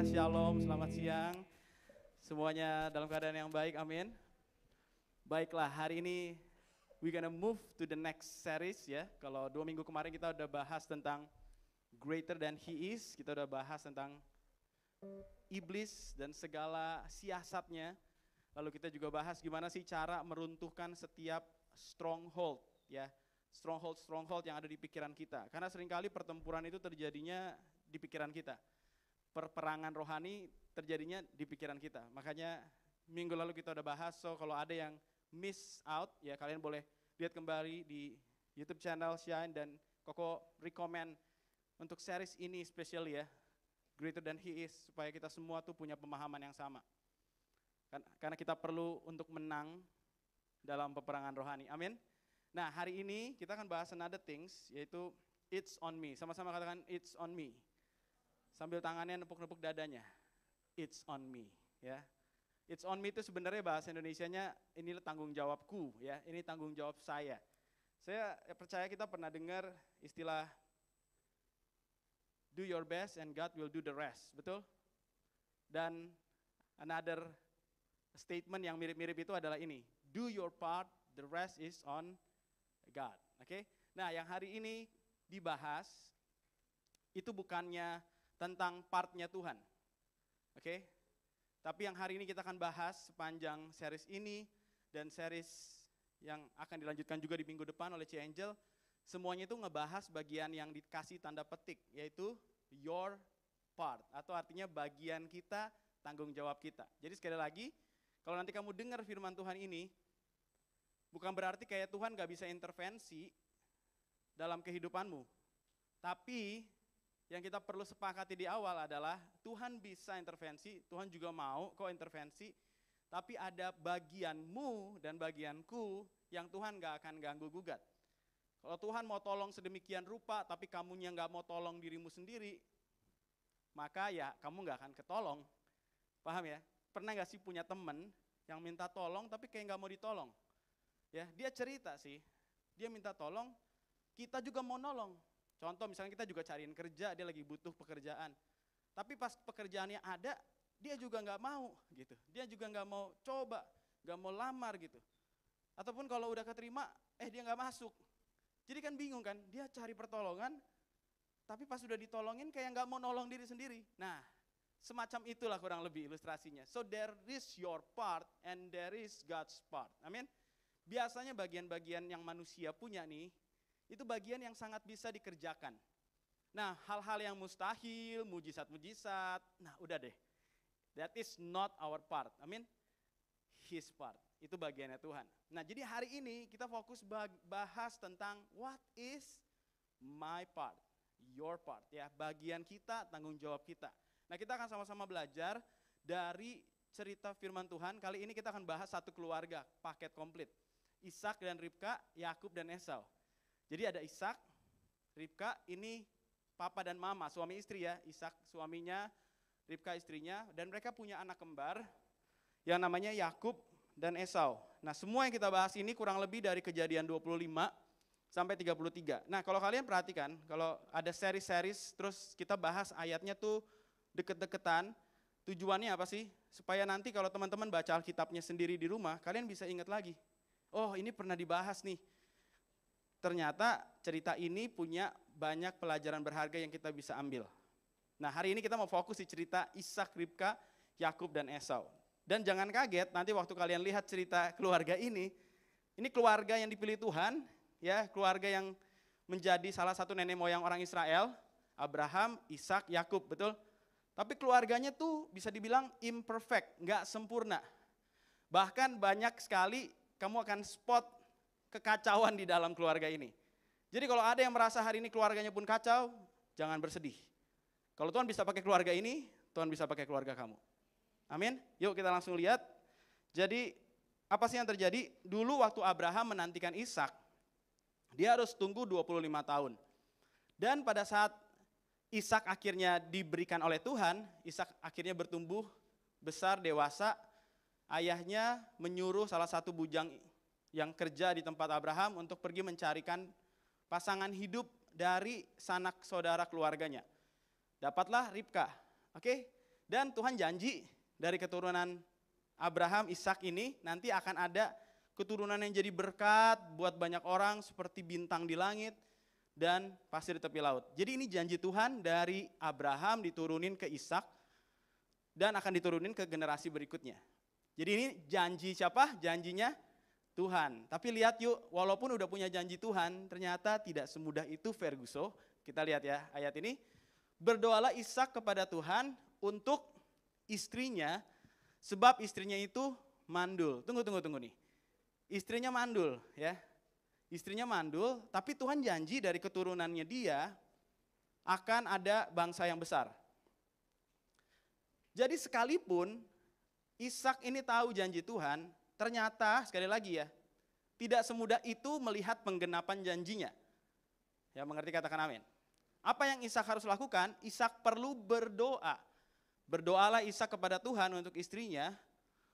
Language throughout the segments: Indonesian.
Shalom, selamat siang. Semuanya dalam keadaan yang baik, amin. Baiklah, hari ini we gonna move to the next series ya. Kalau 2 minggu kemarin kita udah bahas tentang greater than he is, kita udah bahas tentang iblis dan segala siasatnya. Lalu kita juga bahas gimana sih cara meruntuhkan setiap stronghold ya. Stronghold yang ada di pikiran kita. Karena seringkali pertempuran itu terjadinya di pikiran kita. Perperangan rohani terjadinya di pikiran kita. Makanya minggu lalu kita udah bahas, so kalau ada yang miss out, ya kalian boleh lihat kembali di YouTube channel Shine, dan Koko recommend untuk series ini spesial ya, Greater Than He Is, supaya kita semua tuh punya pemahaman yang sama. Karena kita perlu untuk menang dalam peperangan rohani, amin. Nah hari ini kita akan bahas another things, yaitu It's on me, sama-sama katakan It's on me. Sambil tangannya nepuk-nepuk dadanya, it's on me, ya. It's on me itu sebenarnya bahasa Indonesianya inilah tanggung jawabku, ya. Ini tanggung jawab saya. Saya percaya kita pernah dengar istilah do your best and God will do the rest, betul? Dan another statement yang mirip-mirip itu adalah ini, do your part, the rest is on God, oke? Nah, yang hari ini dibahas itu bukannya tentang partnya Tuhan, oke? Tapi yang hari ini kita akan bahas sepanjang series ini dan series yang akan dilanjutkan juga di minggu depan oleh C. Angel, semuanya itu ngebahas bagian yang dikasih tanda petik, yaitu your part, atau artinya bagian kita, tanggung jawab kita. Jadi sekali lagi, kalau nanti kamu dengar firman Tuhan ini, bukan berarti kayak Tuhan gak bisa intervensi dalam kehidupanmu, tapi yang kita perlu sepakati di awal adalah Tuhan bisa intervensi, Tuhan juga mau kok intervensi, tapi ada bagianmu dan bagianku yang Tuhan gak akan ganggu gugat. Kalau Tuhan mau tolong sedemikian rupa, tapi kamunya gak mau tolong dirimu sendiri, maka ya kamu gak akan ketolong. Paham ya? Pernah gak sih punya temen yang minta tolong tapi kayak gak mau ditolong? Ya, dia cerita sih, dia minta tolong, kita juga mau nolong. Contoh misalnya kita juga cariin kerja, dia lagi butuh pekerjaan. Tapi pas pekerjaannya ada, dia juga nggak mau gitu. Dia juga nggak mau coba, nggak mau lamar gitu. Ataupun kalau udah keterima, dia nggak masuk. Jadi kan bingung kan, dia cari pertolongan, tapi pas udah ditolongin kayak nggak mau nolong diri sendiri. Nah, semacam itulah kurang lebih ilustrasinya. So there is your part and there is God's part. Amin. Biasanya bagian-bagian yang manusia punya nih, itu bagian yang sangat bisa dikerjakan. Nah, hal-hal yang mustahil, mujizat-mujizat, nah udah deh. That is not our part, amin. His part, itu bagiannya Tuhan. Nah, jadi hari ini kita fokus bahas tentang what is my part, your part, ya, bagian kita, tanggung jawab kita. Nah, kita akan sama-sama belajar dari cerita firman Tuhan. Kali ini kita akan bahas satu keluarga, paket komplit. Ishak dan Ribka, Yakub dan Esau. Jadi ada Ishak, Ribka, ini papa dan mama, suami istri ya. Ishak suaminya, Ribka istrinya, dan mereka punya anak kembar yang namanya Yakub dan Esau. Nah, semua yang kita bahas ini kurang lebih dari Kejadian 25 sampai 33. Nah, kalau kalian perhatikan, kalau ada seri-series terus kita bahas ayatnya tuh deket-deketan, tujuannya apa sih? Supaya nanti kalau teman-teman baca Alkitabnya sendiri di rumah, kalian bisa ingat lagi. Oh, ini pernah dibahas nih. Ternyata cerita ini punya banyak pelajaran berharga yang kita bisa ambil. Nah, hari ini kita mau fokus di cerita Ishak, Ribka, Yakub dan Esau. Dan jangan kaget nanti waktu kalian lihat cerita keluarga ini keluarga yang dipilih Tuhan, ya, keluarga yang menjadi salah satu nenek moyang orang Israel, Abraham, Ishak, Yakub, betul? Tapi keluarganya tuh bisa dibilang imperfect, nggak sempurna. Bahkan banyak sekali kamu akan spot kekacauan di dalam keluarga ini. Jadi kalau ada yang merasa hari ini keluarganya pun kacau, jangan bersedih. Kalau Tuhan bisa pakai keluarga ini, Tuhan bisa pakai keluarga kamu. Amin. Yuk kita langsung lihat. Jadi apa sih yang terjadi? Dulu waktu Abraham menantikan Ishak, dia harus tunggu 25 tahun. Dan pada saat Ishak akhirnya diberikan oleh Tuhan, Ishak akhirnya bertumbuh besar, dewasa. Ayahnya menyuruh salah satu bujang yang kerja di tempat Abraham untuk pergi mencarikan pasangan hidup dari sanak saudara keluarganya. Dapatlah Ribka. Oke? Dan Tuhan janji dari keturunan Abraham, Ishak ini nanti akan ada keturunan yang jadi berkat buat banyak orang seperti bintang di langit dan pasir di tepi laut. Jadi ini janji Tuhan dari Abraham diturunin ke Ishak dan akan diturunin ke generasi berikutnya. Jadi ini janji siapa? Janjinya Tuhan. Tapi lihat yuk, walaupun udah punya janji Tuhan, ternyata tidak semudah itu Ferguson. Kita lihat ya ayat ini. Berdoalah Ishak kepada Tuhan untuk istrinya, sebab istrinya itu mandul. Tunggu nih. Istrinya mandul ya. Istrinya mandul, tapi Tuhan janji dari keturunannya dia akan ada bangsa yang besar. Jadi sekalipun Ishak ini tahu janji Tuhan, ternyata sekali lagi ya, tidak semudah itu melihat penggenapan janjinya. Ya, mengerti, katakan amin. Apa yang Ishak harus lakukan? Ishak perlu berdoa. Berdoalah Ishak kepada Tuhan untuk istrinya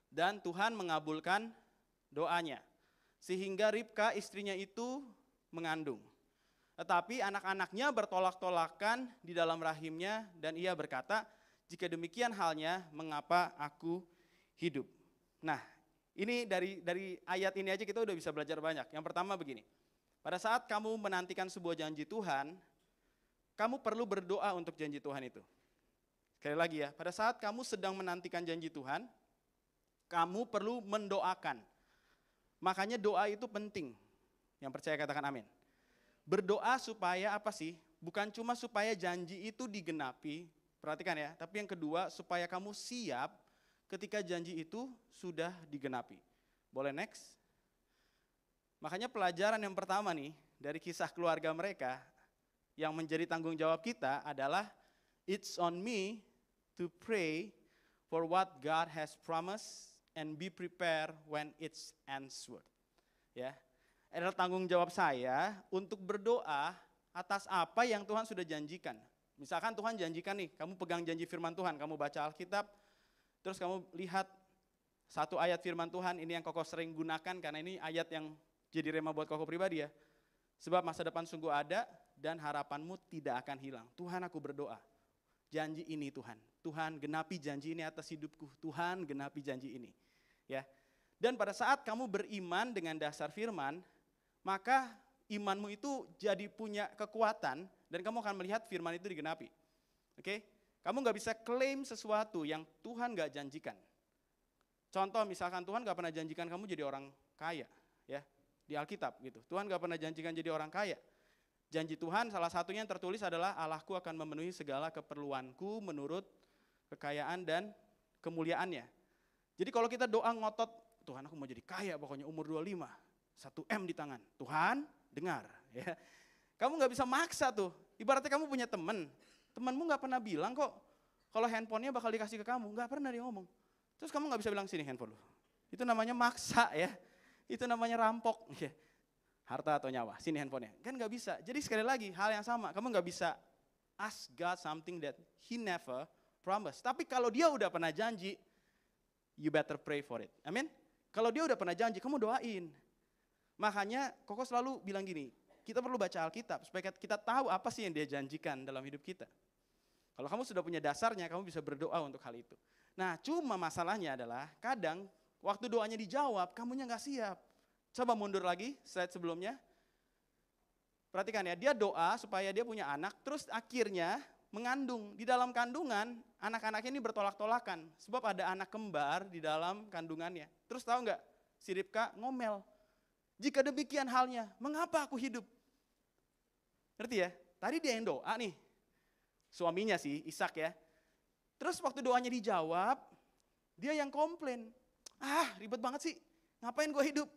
dan Tuhan mengabulkan doanya. Sehingga Ribka istrinya itu mengandung. Tetapi anak-anaknya bertolak-tolakan di dalam rahimnya dan ia berkata, jika demikian halnya mengapa aku hidup. Nah, ini dari ayat ini aja kita udah bisa belajar banyak. Yang pertama begini, pada saat kamu menantikan sebuah janji Tuhan, kamu perlu berdoa untuk janji Tuhan itu. Sekali lagi ya, pada saat kamu sedang menantikan janji Tuhan, kamu perlu mendoakan. Makanya doa itu penting. Yang percaya katakan amin. Berdoa supaya apa sih? Bukan cuma supaya janji itu digenapi, perhatikan ya. Tapi yang kedua, supaya kamu siap ketika janji itu sudah digenapi. Boleh next? Makanya pelajaran yang pertama nih, dari kisah keluarga mereka, yang menjadi tanggung jawab kita adalah, it's on me to pray for what God has promised and be prepared when it's answered. Ya, adalah tanggung jawab saya untuk berdoa atas apa yang Tuhan sudah janjikan. Misalkan Tuhan janjikan nih, kamu pegang janji firman Tuhan, kamu baca Alkitab, terus kamu lihat satu ayat firman Tuhan, ini yang Koko sering gunakan karena ini ayat yang jadi rema buat Koko pribadi ya. Sebab masa depan sungguh ada dan harapanmu tidak akan hilang. Tuhan, aku berdoa, janji ini Tuhan. Tuhan genapi janji ini atas hidupku. Tuhan genapi janji ini. Ya. Dan pada saat kamu beriman dengan dasar firman, maka imanmu itu jadi punya kekuatan dan kamu akan melihat firman itu digenapi. Oke? Kamu gak bisa klaim sesuatu yang Tuhan gak janjikan. Contoh misalkan Tuhan gak pernah janjikan kamu jadi orang kaya. Ya, di Alkitab gitu. Tuhan gak pernah janjikan jadi orang kaya. Janji Tuhan salah satunya yang tertulis adalah Allahku akan memenuhi segala keperluanku menurut kekayaan dan kemuliaannya. Jadi kalau kita doa ngotot, Tuhan aku mau jadi kaya pokoknya umur 25, 1 M di tangan. Tuhan dengar. Ya. Kamu gak bisa maksa tuh. Ibaratnya kamu punya teman, temanmu gak pernah bilang kok kalau handphonenya bakal dikasih ke kamu. Gak pernah dia ngomong. Terus kamu gak bisa bilang sini handphone lu. Itu namanya maksa ya. Itu namanya rampok. Ya. Harta atau nyawa, sini handphonenya. Kan gak bisa. Jadi sekali lagi hal yang sama, kamu gak bisa ask God something that He never promised. Tapi kalau dia udah pernah janji, you better pray for it. Amin? Kalau dia udah pernah janji, kamu doain. Makanya Koko selalu bilang gini, kita perlu baca Alkitab supaya kita tahu apa sih yang dia janjikan dalam hidup kita. Kalau kamu sudah punya dasarnya, kamu bisa berdoa untuk hal itu. Nah cuma masalahnya adalah kadang waktu doanya dijawab, kamunya gak siap. Coba mundur lagi, slide sebelumnya. Perhatikan ya, dia doa supaya dia punya anak, terus akhirnya mengandung. Di dalam kandungan, anak-anaknya ini bertolak-tolakan. Sebab ada anak kembar di dalam kandungannya. Terus tahu nggak, si Ribka ngomel. Jika demikian halnya, mengapa aku hidup? Ngerti ya? Tadi dia yang doa nih. Suaminya sih, Ishak ya. Terus waktu doanya dijawab, dia yang komplain. Ah, ribet banget sih. Ngapain gue hidup?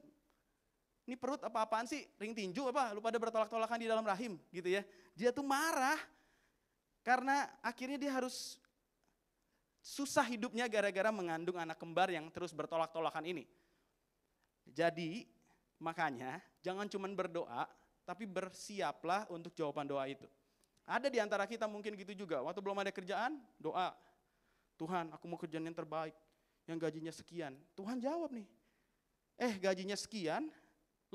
Ini perut apa-apaan sih? Ring tinju apa? Lu pada bertolak-tolakan di dalam rahim gitu ya. Dia tuh marah karena akhirnya dia harus susah hidupnya gara-gara mengandung anak kembar yang terus bertolak-tolakan ini. Jadi makanya jangan cuma berdoa, tapi bersiaplah untuk jawaban doa itu. Ada di antara kita mungkin gitu juga, waktu belum ada kerjaan, doa. Tuhan, aku mau kerjaan yang terbaik, yang gajinya sekian. Tuhan jawab nih, gajinya sekian,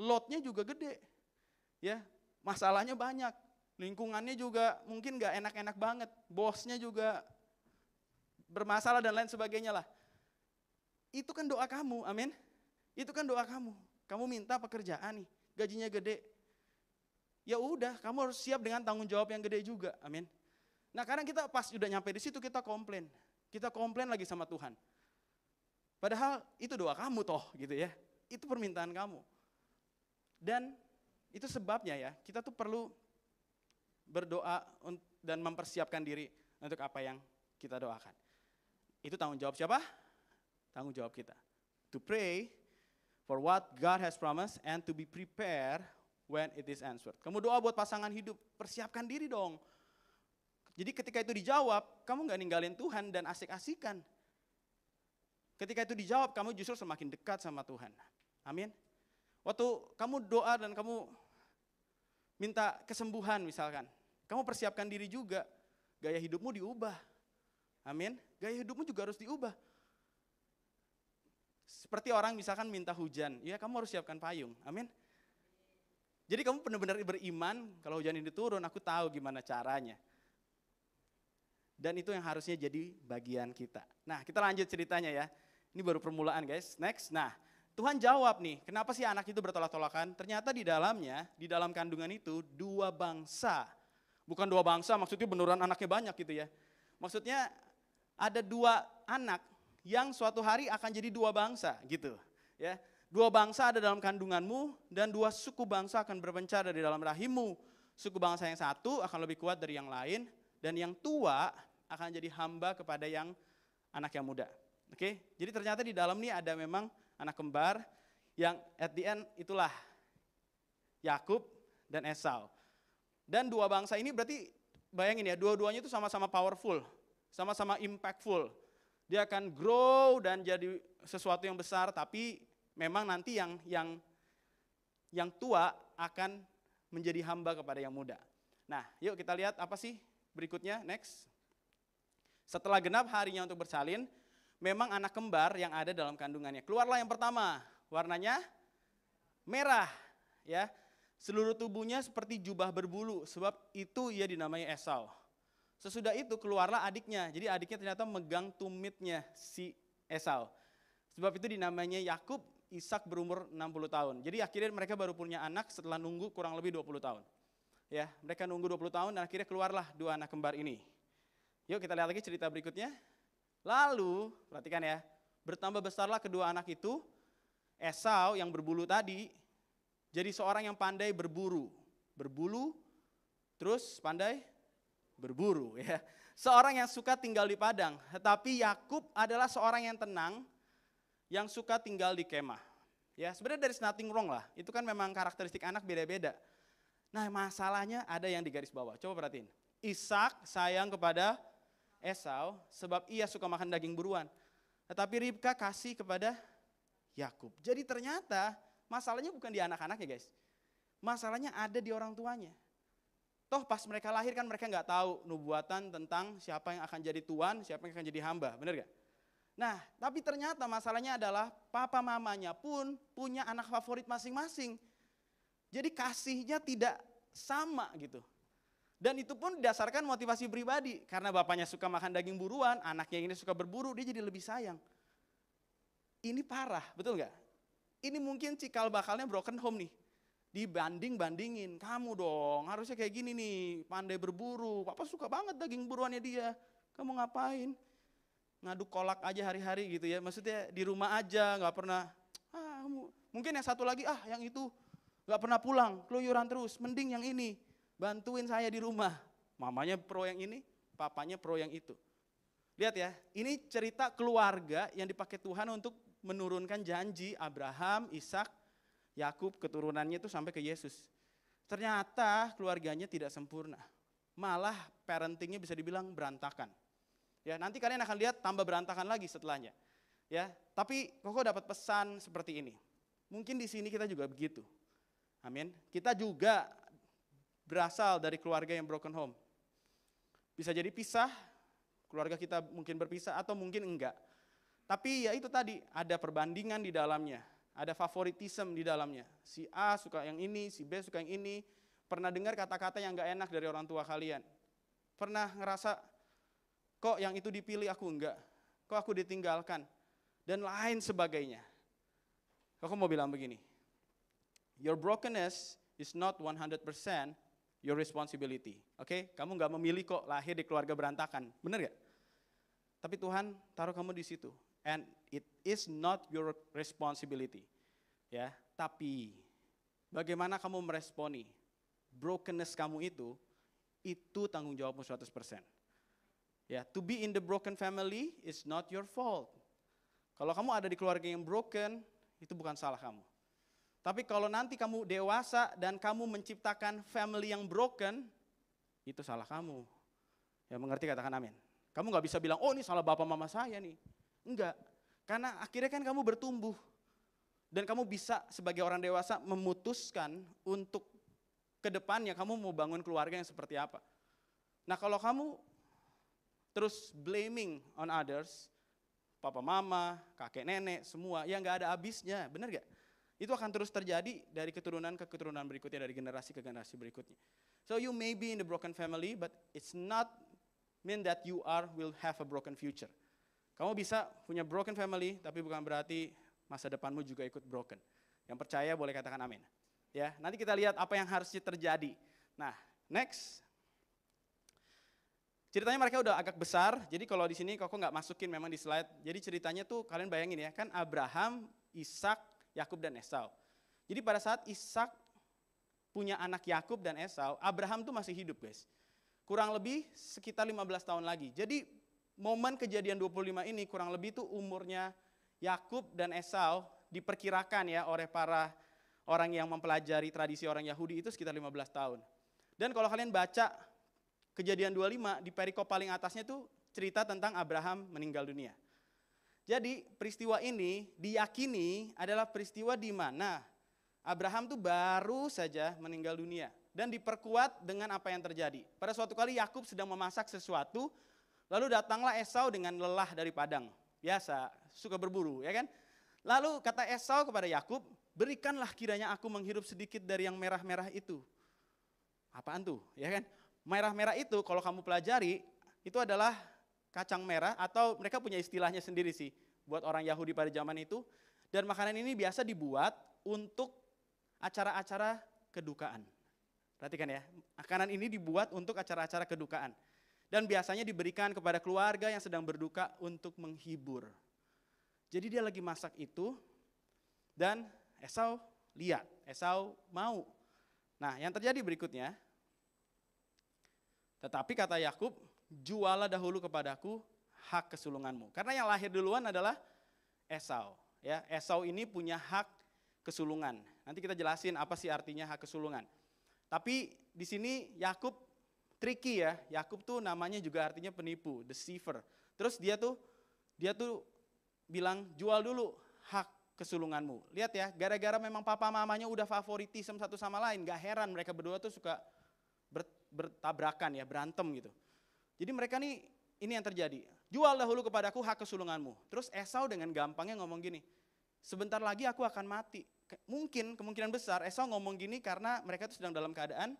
lotnya juga gede, ya masalahnya banyak, lingkungannya juga mungkin gak enak-enak banget, bosnya juga bermasalah dan lain sebagainya lah. Itu kan doa kamu, amin. Itu kan doa kamu. Kamu minta pekerjaan nih, gajinya gede. Ya udah, kamu harus siap dengan tanggung jawab yang gede juga, amin. Nah kadang kita pas udah nyampe di situ kita komplain. Kita komplain lagi sama Tuhan. Padahal itu doa kamu toh gitu ya. Itu permintaan kamu. Dan itu sebabnya ya, kita tuh perlu berdoa dan mempersiapkan diri untuk apa yang kita doakan. Itu tanggung jawab siapa? Tanggung jawab kita. To pray for what God has promised and to be prepared when it is answered. Kamu doa buat pasangan hidup, persiapkan diri dong. Jadi ketika itu dijawab, kamu gak ninggalin Tuhan dan asik-asikan. Ketika itu dijawab, kamu justru semakin dekat sama Tuhan. Amin. Waktu kamu doa dan kamu minta kesembuhan misalkan, kamu persiapkan diri juga, gaya hidupmu diubah. Amin. Gaya hidupmu juga harus diubah. Seperti orang misalkan minta hujan, ya kamu harus siapkan payung. Amin. Jadi kamu benar-benar beriman, kalau hujan ini turun, aku tahu gimana caranya. Dan itu yang harusnya jadi bagian kita. Nah, kita lanjut ceritanya ya. Ini baru permulaan guys. Next. Nah, Tuhan jawab nih, kenapa sih anak itu bertolak-tolakan? Ternyata di dalamnya, di dalam kandungan itu dua bangsa. Bukan dua bangsa, maksudnya beneran anaknya banyak gitu ya. Maksudnya ada dua anak yang suatu hari akan jadi dua bangsa gitu. Ya, dua bangsa ada dalam kandunganmu dan dua suku bangsa akan berpencar dari dalam rahimmu. Suku bangsa yang satu akan lebih kuat dari yang lain dan yang tua akan jadi hamba kepada yang anak yang muda. Oke, jadi ternyata di dalam ini ada memang anak kembar yang at the end itulah Yakub dan Esau. Dan dua bangsa ini berarti bayangin ya, dua-duanya itu sama-sama powerful, sama-sama impactful. Dia akan grow dan jadi sesuatu yang besar, tapi memang nanti yang tua akan menjadi hamba kepada yang muda. Nah, yuk kita lihat apa sih berikutnya, next. Setelah genap harinya untuk bersalin, memang anak kembar yang ada dalam kandungannya. Keluarlah yang pertama, warnanya merah. Ya, seluruh tubuhnya seperti jubah berbulu, sebab itu ia dinamai Esau. Sesudah itu keluarlah adiknya, jadi adiknya ternyata megang tumitnya si Esau. Sebab itu dinamanya Yakub, Ishak berumur 60 tahun. Jadi akhirnya mereka baru punya anak setelah nunggu kurang lebih 20 tahun. Ya, mereka nunggu 20 tahun dan akhirnya keluarlah dua anak kembar ini. Yuk kita lihat lagi cerita berikutnya. Lalu, perhatikan ya, bertambah besarlah kedua anak itu, Esau yang berbulu tadi, jadi seorang yang pandai berburu. Berbulu, terus pandai berburu. Ya. Seorang yang suka tinggal di padang, tetapi Yakub adalah seorang yang tenang, yang suka tinggal di kemah. Ya, sebenarnya there's nothing wrong lah, itu kan memang karakteristik anak beda-beda. Nah masalahnya ada yang di garis bawah, coba perhatiin. Ishak sayang kepada Esau sebab ia suka makan daging buruan. Tetapi Ribka kasih kepada Yakub. Jadi ternyata masalahnya bukan di anak-anaknya guys. Masalahnya ada di orang tuanya. Toh pas mereka lahir kan mereka nggak tahu nubuatan tentang siapa yang akan jadi tuan, siapa yang akan jadi hamba, benar gak? Nah tapi ternyata masalahnya adalah papa mamanya pun punya anak favorit masing-masing. Jadi kasihnya tidak sama gitu. Dan itu pun didasarkan motivasi pribadi. Karena bapaknya suka makan daging buruan, anaknya ini suka berburu, dia jadi lebih sayang. Ini parah, betul gak? Ini mungkin cikal bakalnya broken home nih. Dibanding-bandingin, kamu dong harusnya kayak gini nih, pandai berburu. Papa suka banget daging buruannya dia. Kamu ngapain? Ngaduk kolak aja hari-hari gitu ya. Maksudnya di rumah aja, gak pernah. Mungkin yang satu lagi, yang itu gak pernah pulang, keluyuran terus. Mending yang ini. Bantuin saya di rumah. Mamanya pro yang ini, papanya pro yang itu. Lihat ya, ini cerita keluarga yang dipakai Tuhan untuk menurunkan janji Abraham, Ishak, Yakub, keturunannya itu sampai ke Yesus. Ternyata keluarganya tidak sempurna. Malah parentingnya bisa dibilang berantakan. Ya, nanti kalian akan lihat tambah berantakan lagi setelahnya. Ya, tapi Koko dapat pesan seperti ini. Mungkin di sini kita juga begitu. Amin. Kita juga berasal dari keluarga yang broken home. Bisa jadi pisah, keluarga kita mungkin berpisah atau mungkin enggak. Tapi ya itu tadi, ada perbandingan di dalamnya, ada favoritism di dalamnya. Si A suka yang ini, si B suka yang ini. Pernah dengar kata-kata yang enggak enak dari orang tua kalian? Pernah ngerasa, Kok yang itu dipilih aku enggak? Kok aku ditinggalkan? Dan lain sebagainya. Aku mau bilang begini, your brokenness is not 100% your responsibility. Oke, kamu nggak memilih kok lahir di keluarga berantakan, benar gak? Tapi Tuhan taruh kamu di situ, and it is not your responsibility. Ya, tapi bagaimana kamu meresponi brokenness kamu itu tanggung jawabmu 100%. Ya, to be in the broken family is not your fault. Kalau kamu ada di keluarga yang broken, itu bukan salah kamu. Tapi kalau nanti kamu dewasa dan kamu menciptakan family yang broken, itu salah kamu. Ya mengerti, katakan amin. Kamu gak bisa bilang, oh ini salah bapak mama saya nih. Enggak, karena akhirnya kan kamu bertumbuh. Dan kamu bisa sebagai orang dewasa memutuskan untuk ke depannya kamu mau bangun keluarga yang seperti apa. Nah kalau kamu terus blaming on others, papa mama, kakek nenek, semua, ya gak ada habisnya, benar gak? Itu akan terus terjadi dari keturunan ke keturunan berikutnya, dari generasi ke generasi berikutnya. So you may be in the broken family, but it's not mean that you will have a broken future. Kamu bisa punya broken family, tapi bukan berarti masa depanmu juga ikut broken. Yang percaya boleh katakan amin. Ya, nanti kita lihat apa yang harusnya terjadi. Nah, next. Ceritanya mereka udah agak besar, jadi kalau di sini kok nggak masukin memang di slide. Jadi ceritanya tuh kalian bayangin ya, kan Abraham, Ishak, Yakub dan Esau. Jadi pada saat Ishak punya anak Yakub dan Esau, Abraham tuh masih hidup guys. Kurang lebih sekitar 15 tahun lagi. Jadi momen kejadian 25 ini kurang lebih tuh umurnya Yakub dan Esau diperkirakan ya oleh para orang yang mempelajari tradisi orang Yahudi itu sekitar 15 tahun. Dan kalau kalian baca kejadian 25 di perikop paling atasnya tuh cerita tentang Abraham meninggal dunia. Jadi peristiwa ini diyakini adalah peristiwa di mana Abraham tuh baru saja meninggal dunia. Dan diperkuat dengan apa yang terjadi. Pada suatu kali Yakub sedang memasak sesuatu, lalu datanglah Esau dengan lelah dari padang. Biasa, suka berburu ya kan. Lalu kata Esau kepada Yakub, berikanlah kiranya aku menghirup sedikit dari yang merah-merah itu. Apaan tuh ya kan. Merah-merah itu kalau kamu pelajari, itu adalah kacang merah atau mereka punya istilahnya sendiri sih buat orang Yahudi pada zaman itu. Dan makanan ini biasa dibuat untuk acara-acara kedukaan. Perhatikan ya, makanan ini dibuat untuk acara-acara kedukaan. Dan biasanya diberikan kepada keluarga yang sedang berduka untuk menghibur. Jadi dia lagi masak itu dan Esau lihat, Esau mau. Nah yang terjadi berikutnya, tetapi kata Yakub, jualah dahulu kepadaku hak kesulunganmu. Karena yang lahir duluan adalah Esau. Ya, Esau ini punya hak kesulungan. Nanti kita jelasin apa sih artinya hak kesulungan. Tapi di sini Yakub tricky ya. Yakub tuh namanya juga artinya penipu, deceiver. Terus dia tuh bilang jual dulu hak kesulunganmu. Lihat ya, gara-gara memang papa mamanya udah favoritisme satu sama lain, gak heran mereka berdua tuh suka bertabrakan ya, berantem gitu. Jadi mereka nih, ini yang terjadi. Jual dahulu kepadaku hak kesulunganmu. Terus Esau dengan gampangnya ngomong gini, sebentar lagi aku akan mati. Mungkin, kemungkinan besar Esau ngomong gini karena mereka itu sedang dalam keadaan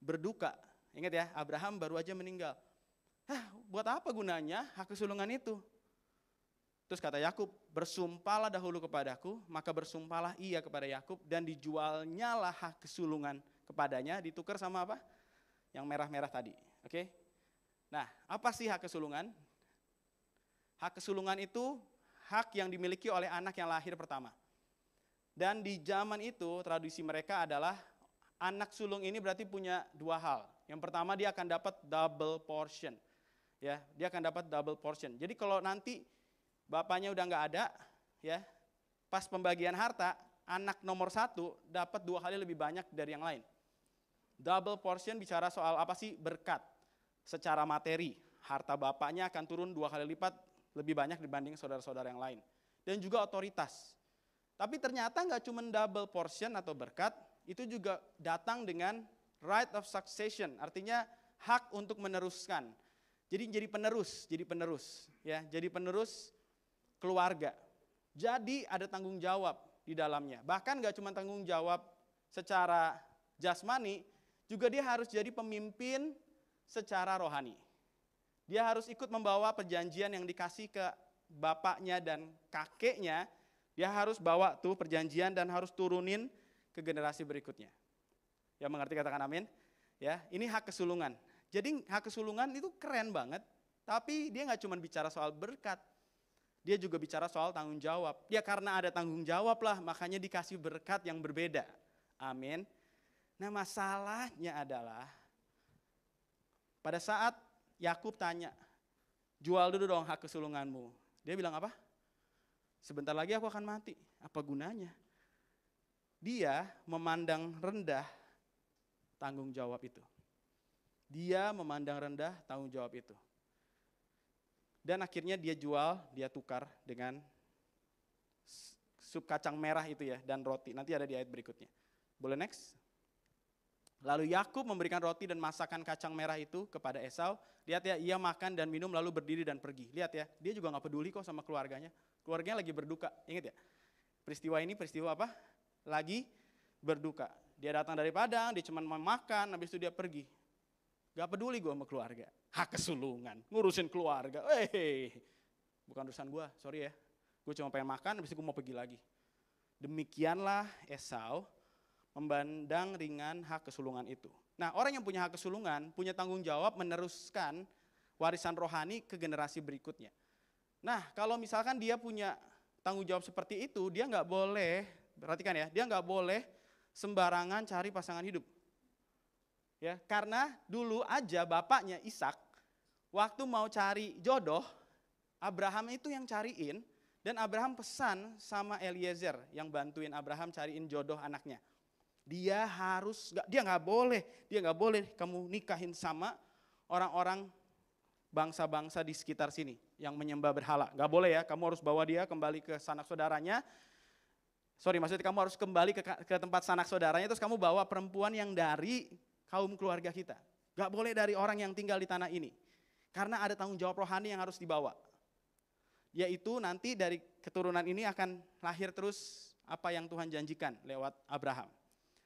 berduka. Ingat ya, Abraham baru aja meninggal. Buat apa gunanya hak kesulungan itu? Terus kata Yakub, bersumpahlah dahulu kepadaku, maka bersumpahlah ia kepada Yakub dan dijualnyalah hak kesulungan kepadanya, ditukar sama apa? Yang merah-merah tadi, oke? Nah, apa sih hak kesulungan? Hak kesulungan itu hak yang dimiliki oleh anak yang lahir pertama. Dan di zaman itu tradisi mereka adalah anak sulung ini berarti punya dua hal. Yang pertama dia akan dapat double portion. Ya, dia akan dapat double portion. Jadi kalau nanti bapaknya udah nggak ada, ya, pas pembagian harta, anak nomor 1 dapat 2 kali lebih banyak dari yang lain. Double portion bicara soal apa sih? Berkat. Secara materi, harta bapaknya akan turun 2 kali lipat lebih banyak dibanding saudara-saudara yang lain. Dan juga otoritas. Tapi ternyata nggak cuma double portion atau berkat, itu juga datang dengan right of succession, artinya hak untuk meneruskan. Jadi penerus, ya, jadi penerus keluarga. Jadi ada tanggung jawab di dalamnya. Bahkan nggak cuma tanggung jawab secara jasmani, juga dia harus jadi pemimpin secara rohani. Dia harus ikut membawa perjanjian yang dikasih ke bapaknya dan kakeknya. Dia harus bawa tuh perjanjian dan harus turunin ke generasi berikutnya. Ya mengerti, katakan amin. Ya, ini hak kesulungan. Jadi hak kesulungan itu keren banget, tapi dia nggak cuma bicara soal berkat. Dia juga bicara soal tanggung jawab. Ya karena ada tanggung jawab lah, makanya dikasih berkat yang berbeda. Amin. Nah masalahnya adalah, pada saat Yakub tanya, jual dulu dong hak kesulunganmu. Dia bilang apa? Sebentar lagi aku akan mati. Apa gunanya? Dia memandang rendah tanggung jawab itu. Dia memandang rendah tanggung jawab itu. Dan akhirnya dia jual, dia tukar dengan sup kacang merah itu ya, dan roti. Nanti ada di ayat berikutnya. Boleh next? Lalu Yakub memberikan roti dan masakan kacang merah itu kepada Esau. Lihat ya, ia makan dan minum lalu berdiri dan pergi. Lihat ya, dia juga gak peduli kok sama keluarganya. Keluarganya lagi berduka, ingat ya. Peristiwa ini peristiwa apa? Lagi berduka. Dia datang dari padang, dia cuma mau makan, habis itu dia pergi. Gak peduli gue sama keluarga. Hak kesulungan, ngurusin keluarga. Bukan urusan gue, sorry ya. Gue cuma pengen makan, habis itu gue mau pergi lagi. Demikianlah Esau memandang ringan hak kesulungan itu. Nah, orang yang punya hak kesulungan punya tanggung jawab meneruskan warisan rohani ke generasi berikutnya. Nah, kalau misalkan dia punya tanggung jawab seperti itu, dia nggak boleh, perhatikan ya, dia nggak boleh sembarangan cari pasangan hidup. Ya, karena dulu aja bapaknya Ishak waktu mau cari jodoh, Abraham itu yang cariin, dan Abraham pesan sama Eliezer yang bantuin Abraham cariin jodoh anaknya. Dia nggak boleh kamu nikahin sama orang-orang bangsa-bangsa di sekitar sini yang menyembah berhala. Nggak boleh ya, kamu harus bawa dia kembali ke sanak saudaranya. Maksudnya kamu harus kembali ke tempat sanak saudaranya, terus kamu bawa perempuan yang dari kaum keluarga kita. Nggak boleh dari orang yang tinggal di tanah ini. Karena ada tanggung jawab rohani yang harus dibawa. Yaitu nanti dari keturunan ini akan lahir terus apa yang Tuhan janjikan lewat Abraham.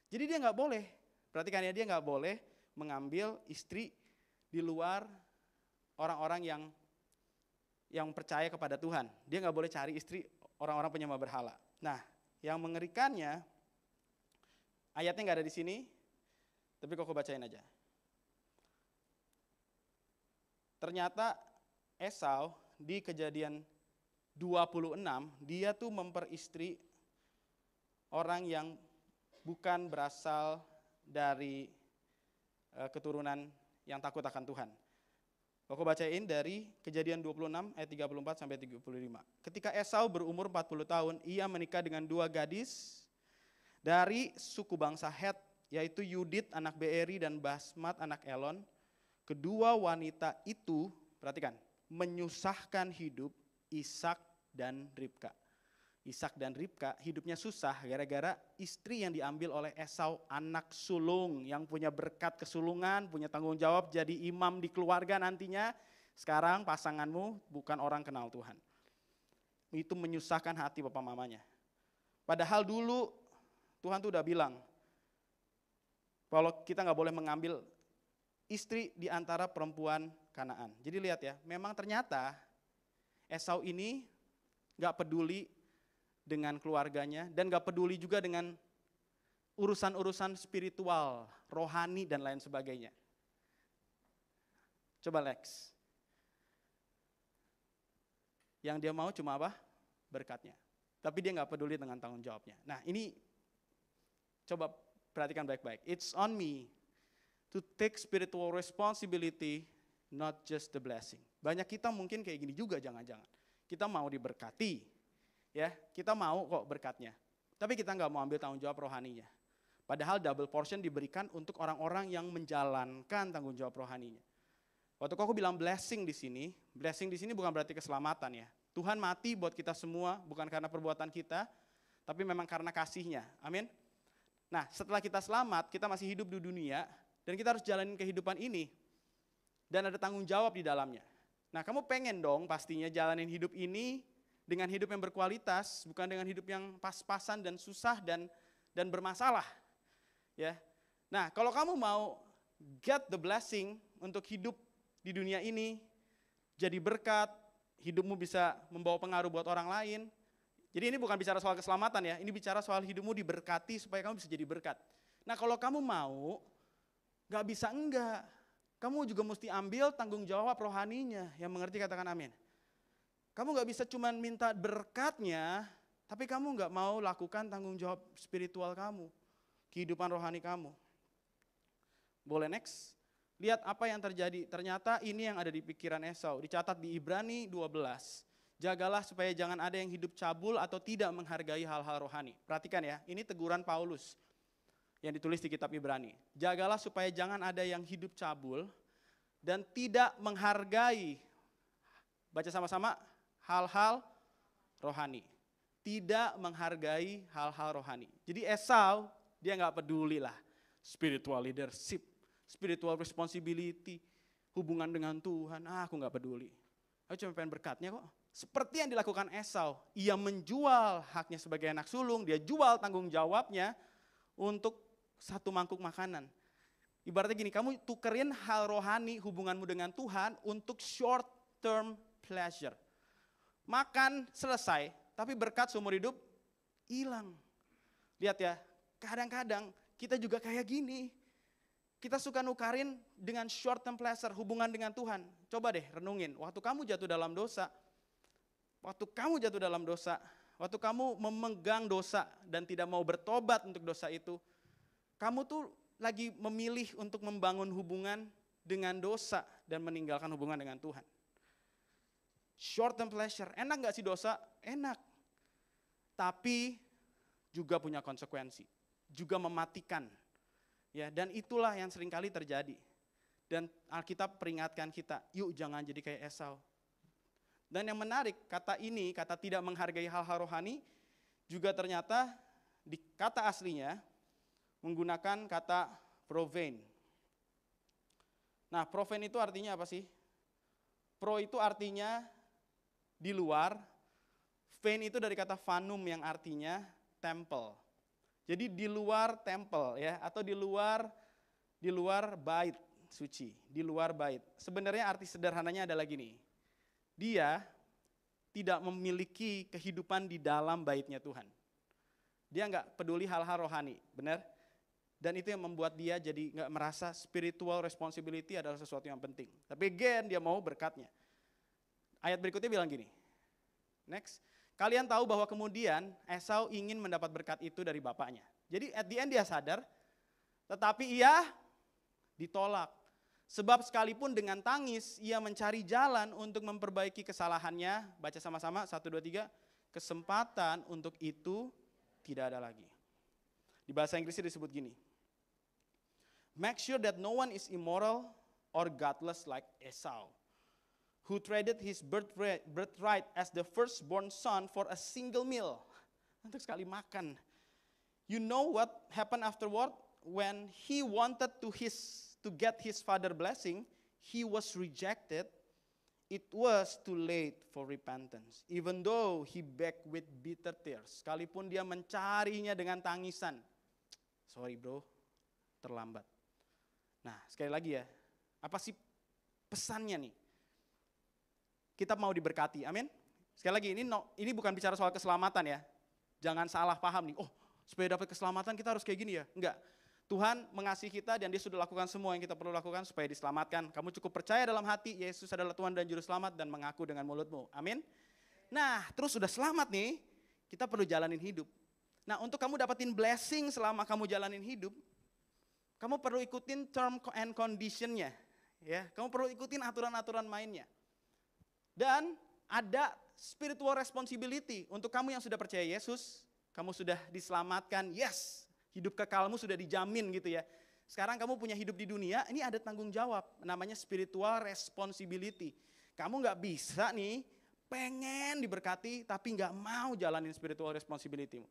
Jadi dia nggak boleh, perhatikan ya, dia nggak boleh mengambil istri di luar orang-orang yang percaya kepada Tuhan. Dia nggak boleh cari istri orang-orang penyembah berhala. Nah, yang mengerikannya, ayatnya nggak ada di sini, tapi kok aku bacain aja. Ternyata Esau di Kejadian 26, dia tuh memperistri orang yang bukan berasal dari keturunan yang takut akan Tuhan. Aku bacain dari Kejadian 26 ayat 34 sampai 35. Ketika Esau berumur 40 tahun, ia menikah dengan 2 gadis dari suku bangsa Het, yaitu Yudit anak Beeri dan Basmat anak Elon. Kedua wanita itu, perhatikan, menyusahkan hidup Ishak dan Ribka. Ishak dan Ribka hidupnya susah gara-gara istri yang diambil oleh Esau, anak sulung yang punya berkat kesulungan, punya tanggung jawab jadi imam di keluarga nantinya. Sekarang pasanganmu bukan orang kenal Tuhan. Itu menyusahkan hati papa mamanya. Padahal dulu Tuhan tuh udah bilang, kalau kita gak boleh mengambil istri di antara perempuan Kanaan. Jadi lihat ya, memang ternyata Esau ini gak peduli dengan keluarganya, dan gak peduli juga dengan urusan-urusan spiritual, rohani, dan lain sebagainya. Coba Lex. Yang dia mau cuma apa? Berkatnya. Tapi dia gak peduli dengan tanggung jawabnya. Nah ini, coba perhatikan baik-baik. It's on me to take spiritual responsibility, not just the blessing. Banyak kita mungkin kayak gini juga jangan-jangan. Kita mau diberkati, ya, kita mau kok berkatnya. Tapi kita nggak mau ambil tanggung jawab rohaninya. Padahal double portion diberikan untuk orang-orang yang menjalankan tanggung jawab rohaninya. Waktu aku bilang blessing di sini bukan berarti keselamatan ya. Tuhan mati buat kita semua, bukan karena perbuatan kita, tapi memang karena kasih-Nya. Amin. Nah, setelah kita selamat, kita masih hidup di dunia, dan kita harus jalanin kehidupan ini. Dan ada tanggung jawab di dalamnya. Nah, kamu pengen dong pastinya jalanin hidup ini dengan hidup yang berkualitas, bukan dengan hidup yang pas-pasan dan susah dan bermasalah. Ya. Nah, kalau kamu mau get the blessing untuk hidup di dunia ini, jadi berkat, hidupmu bisa membawa pengaruh buat orang lain. Jadi ini bukan bicara soal keselamatan ya, ini bicara soal hidupmu diberkati supaya kamu bisa jadi berkat. Nah kalau kamu mau, gak bisa enggak. Kamu juga mesti ambil tanggung jawab rohaninya. Yang mengerti katakan amin. Kamu gak bisa cuma minta berkatnya, tapi kamu gak mau lakukan tanggung jawab spiritual kamu. Kehidupan rohani kamu. Boleh next? Lihat apa yang terjadi. Ternyata ini yang ada di pikiran Esau. Dicatat di Ibrani 12. Jagalah supaya jangan ada yang hidup cabul atau tidak menghargai hal-hal rohani. Perhatikan ya, ini teguran Paulus yang ditulis di kitab Ibrani. Jagalah supaya jangan ada yang hidup cabul dan tidak menghargai, baca sama-sama, hal-hal rohani. Tidak menghargai hal-hal rohani. Jadi Esau, dia gak peduli lah. Spiritual leadership, spiritual responsibility, hubungan dengan Tuhan, aku gak peduli. Aku cuma pengen berkatnya kok. Seperti yang dilakukan Esau, ia menjual haknya sebagai anak sulung, dia jual tanggung jawabnya untuk satu mangkuk makanan. Ibaratnya gini, kamu tukerin hal rohani hubunganmu dengan Tuhan untuk short term pleasure. Makan selesai, tapi berkat seumur hidup hilang. Lihat ya, kadang-kadang kita juga kayak gini. Kita suka nukarin dengan short term pleasure, hubungan dengan Tuhan. Coba deh renungin, waktu kamu jatuh dalam dosa, waktu kamu memegang dosa dan tidak mau bertobat untuk dosa itu, kamu tuh lagi memilih untuk membangun hubungan dengan dosa dan meninggalkan hubungan dengan Tuhan. Short term pleasure, enak gak sih dosa? Enak. Tapi juga punya konsekuensi, juga mematikan. Ya, dan itulah yang seringkali terjadi. Dan Alkitab peringatkan kita, yuk jangan jadi kayak Esau. Dan yang menarik, kata ini, kata tidak menghargai hal-hal rohani, juga ternyata di kata aslinya menggunakan kata profane. Nah, profane itu artinya apa sih? Pro itu artinya di luar, fane itu dari kata fanum yang artinya temple. Jadi di luar temple ya, atau di luar bait suci, di luar bait. Sebenarnya arti sederhananya adalah gini. Dia tidak memiliki kehidupan di dalam baitnya Tuhan. Dia nggak peduli hal-hal rohani, benar? Dan itu yang membuat dia jadi nggak merasa spiritual responsibility adalah sesuatu yang penting. Tapi again dia mau berkatnya. Ayat berikutnya bilang gini, next. Kalian tahu bahwa kemudian Esau ingin mendapat berkat itu dari bapaknya. Jadi at the end dia sadar, tetapi ia ditolak. Sebab sekalipun dengan tangis, ia mencari jalan untuk memperbaiki kesalahannya. Baca sama-sama, 1, 2, 3. Kesempatan untuk itu tidak ada lagi. Di bahasa Inggrisnya disebut gini. Make sure that no one is immoral or godless like Esau, who traded his birthright as the firstborn son for a single meal. Untuk sekali makan. You know what happened afterward? When he wanted to get his father blessing, he was rejected. It was too late for repentance. Even though he begged with bitter tears. Sekalipun dia mencarinya dengan tangisan. Sorry bro, terlambat. Nah sekali lagi ya, apa sih pesannya nih? Kita mau diberkati, amin. Sekali lagi ini bukan bicara soal keselamatan ya. Jangan salah paham nih, oh supaya dapat keselamatan kita harus kayak gini ya. Enggak, Tuhan mengasihi kita dan dia sudah lakukan semua yang kita perlu lakukan supaya diselamatkan. Kamu cukup percaya dalam hati Yesus adalah Tuhan dan Juru Selamat dan mengaku dengan mulutmu, amin. Nah terus sudah selamat nih, kita perlu jalanin hidup. Nah untuk kamu dapatin blessing selama kamu jalanin hidup, kamu perlu ikutin term and conditionnya. Ya, kamu perlu ikutin aturan-aturan mainnya. Dan ada spiritual responsibility untuk kamu yang sudah percaya Yesus, kamu sudah diselamatkan, yes, hidup kekalmu sudah dijamin gitu ya. Sekarang kamu punya hidup di dunia, ini ada tanggung jawab, namanya spiritual responsibility. Kamu gak bisa nih, pengen diberkati tapi gak mau jalanin spiritual responsibility.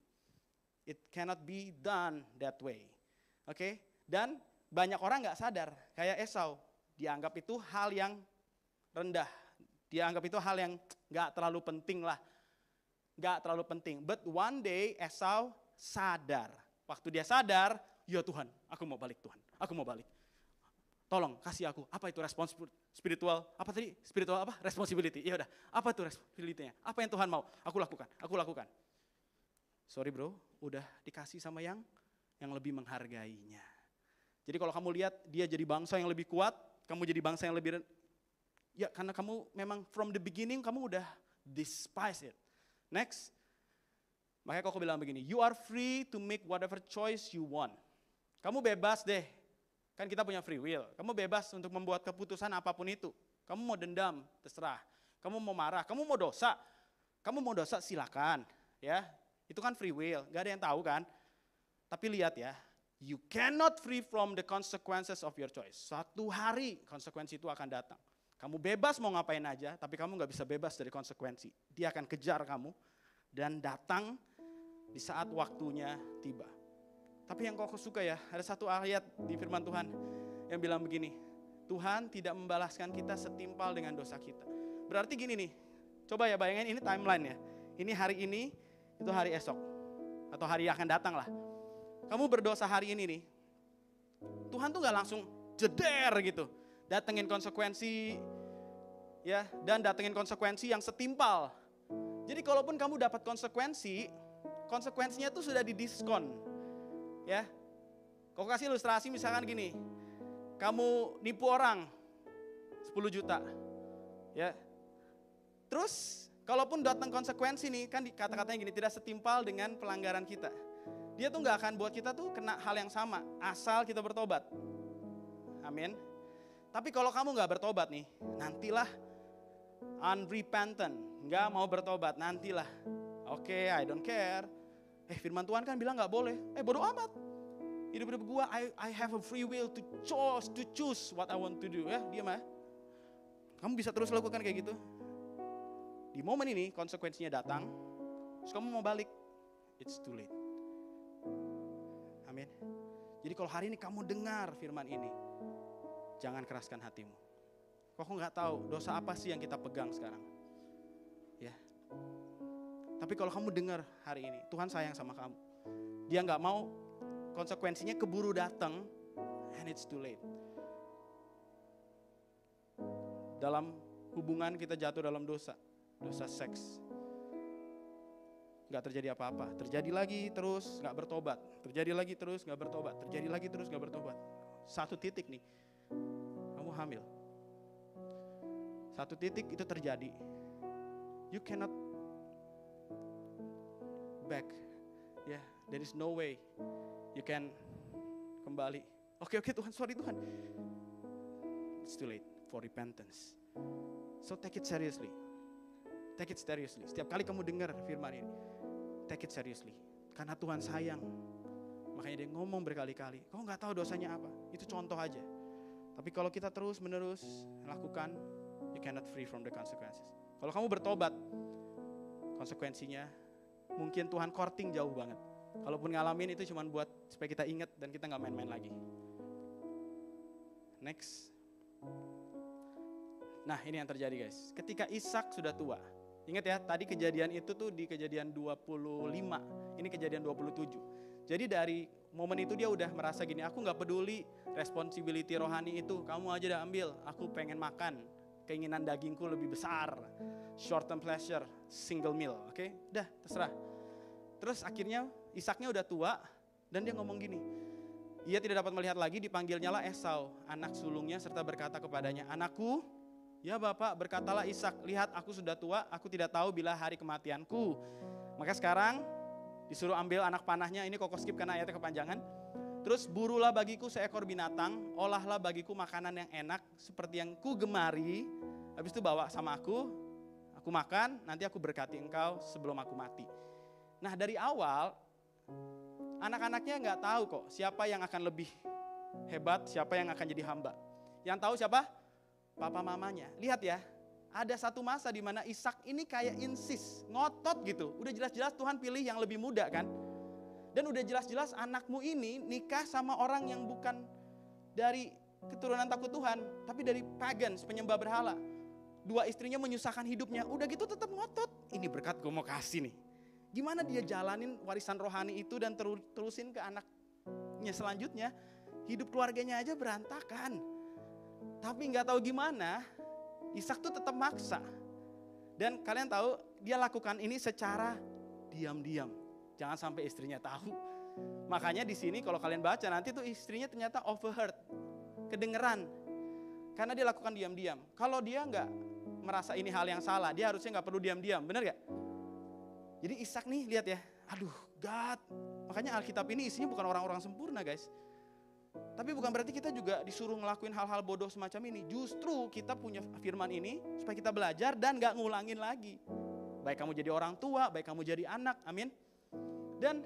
It cannot be done that way. Oke? Dan banyak orang gak sadar, kayak Esau, dianggap itu hal yang rendah. Dia anggap itu hal yang gak terlalu penting lah. Gak terlalu penting. But one day Esau sadar. Waktu dia sadar, ya Tuhan, aku mau balik Tuhan. Aku mau balik. Tolong kasih aku, apa itu respons spiritual, apa tadi? Spiritual apa? Responsibility. Ya udah, apa itu responsibility-nya? Apa yang Tuhan mau? Aku lakukan. Sorry bro, udah dikasih sama yang lebih menghargainya. Jadi kalau kamu lihat dia jadi bangsa yang lebih kuat, kamu jadi bangsa yang lebih, ya karena kamu memang from the beginning kamu udah despise it. Next, makanya aku bilang begini, you are free to make whatever choice you want. Kamu bebas deh. Kan kita punya free will. Kamu bebas untuk membuat keputusan apapun itu. Kamu mau dendam, terserah. Kamu mau marah, kamu mau dosa. Kamu mau dosa silakan, ya. Itu kan free will, gak ada yang tahu kan. Tapi lihat ya, you cannot free from the consequences of your choice. Suatu hari konsekuensi itu akan datang. Kamu bebas mau ngapain aja, tapi kamu gak bisa bebas dari konsekuensi. Dia akan kejar kamu dan datang di saat waktunya tiba. Tapi yang kau suka ya, ada satu ayat di firman Tuhan yang bilang begini, Tuhan tidak membalaskan kita setimpal dengan dosa kita. Berarti gini nih, coba ya bayangin ini timeline ya. Ini hari ini, itu hari esok. Atau hari yang akan datang lah. Kamu berdosa hari ini nih, Tuhan tuh gak langsung jeder gitu. Datengin konsekuensi, ya, dan datengin konsekuensi yang setimpal. Jadi kalaupun kamu dapat konsekuensinya tuh sudah didiskon. Ya, kau kasih ilustrasi misalkan gini, kamu nipu orang 10 juta, ya. Terus, kalaupun datang konsekuensi nih, kan kata-katanya gini, tidak setimpal dengan pelanggaran kita. Dia tuh gak akan buat kita tuh kena hal yang sama, asal kita bertobat. Amin. Tapi kalau kamu gak bertobat nih, nantilah unrepentant, gak mau bertobat, nantilah. Oke, I don't care. Firman Tuhan kan bilang gak boleh. Bodoh amat. Hidup gua, I have a free will to choose what I want to do. Ya, diam ya. Kamu bisa terus lakukan kayak gitu. Di momen ini konsekuensinya datang, terus kamu mau balik, it's too late. Amin. Jadi kalau hari ini kamu dengar firman ini, jangan keraskan hatimu. Kok nggak tahu dosa apa sih yang kita pegang sekarang? Ya. Tapi kalau kamu dengar hari ini, Tuhan sayang sama kamu. Dia nggak mau konsekuensinya keburu datang, and it's too late. Dalam hubungan kita jatuh dalam dosa seks. Nggak terjadi apa-apa, terjadi lagi terus nggak bertobat, terjadi lagi terus nggak bertobat, terjadi lagi terus nggak bertobat. Satu titik nih, kamu hamil. Satu titik itu terjadi, you cannot back, there is no way you can kembali. Oke Tuhan, sorry Tuhan. It's too late for repentance. So take it seriously. Take it seriously. Setiap kali kamu dengar firman ini, take it seriously. Karena Tuhan sayang. Makanya dia ngomong berkali-kali. Kau gak tahu dosanya apa. Itu contoh aja. Tapi kalau kita terus menerus lakukan, you cannot free from the consequences. Kalau kamu bertobat, konsekuensinya mungkin Tuhan courting jauh banget. Kalaupun ngalamin itu cuma buat supaya kita ingat dan kita gak main-main lagi. Next. Nah ini yang terjadi guys. Ketika Ishak sudah tua. Ingat ya tadi kejadian itu tuh di kejadian 25. Ini kejadian 27. Jadi dari momen itu dia udah merasa gini. Aku gak peduli responsibility rohani itu. Kamu aja udah ambil. Aku pengen makan. Keinginan dagingku lebih besar. Short term pleasure. Single meal. Oke? Udah terserah. Terus akhirnya Ishaknya udah tua. Dan dia ngomong gini. Ia tidak dapat melihat lagi, dipanggilnya lah Esau, anak sulungnya, serta berkata kepadanya, anakku, ya Bapak, berkatalah Ishak, lihat aku sudah tua, aku tidak tahu bila hari kematianku. Maka sekarang disuruh ambil anak panahnya, ini kok skip karena ayatnya kepanjangan. Terus burulah bagiku seekor binatang, olahlah bagiku makanan yang enak seperti yang ku gemari. Habis itu bawa sama aku makan, nanti aku berkati engkau sebelum aku mati. Nah dari awal, anak-anaknya gak tahu kok siapa yang akan lebih hebat, siapa yang akan jadi hamba. Yang tahu siapa? Papa mamanya. Lihat ya, ada satu masa di mana Ishak ini kayak insist, ngotot gitu. Udah jelas-jelas Tuhan pilih yang lebih muda kan. Dan udah jelas-jelas anakmu ini nikah sama orang yang bukan dari keturunan takut Tuhan, tapi dari pagans, penyembah berhala. Dua istrinya menyusahkan hidupnya, udah gitu tetap ngotot. Ini berkat gue mau kasih nih. Gimana dia jalanin warisan rohani itu dan terusin ke anaknya selanjutnya. Hidup keluarganya aja berantakan. Tapi nggak tahu gimana, Ishak tuh tetap maksa. Dan kalian tahu dia lakukan ini secara diam-diam. Jangan sampai istrinya tahu. Makanya di sini kalau kalian baca nanti tuh istrinya ternyata overheard, kedengeran. Karena dia lakukan diam-diam. Kalau dia nggak merasa ini hal yang salah, dia harusnya nggak perlu diam-diam, benar gak? Jadi Ishak nih lihat ya, aduh God. Makanya Alkitab ini isinya bukan orang-orang sempurna guys. Tapi bukan berarti kita juga disuruh ngelakuin hal-hal bodoh semacam ini. Justru kita punya firman ini supaya kita belajar dan gak ngulangin lagi. Baik kamu jadi orang tua, baik kamu jadi anak, amin. Dan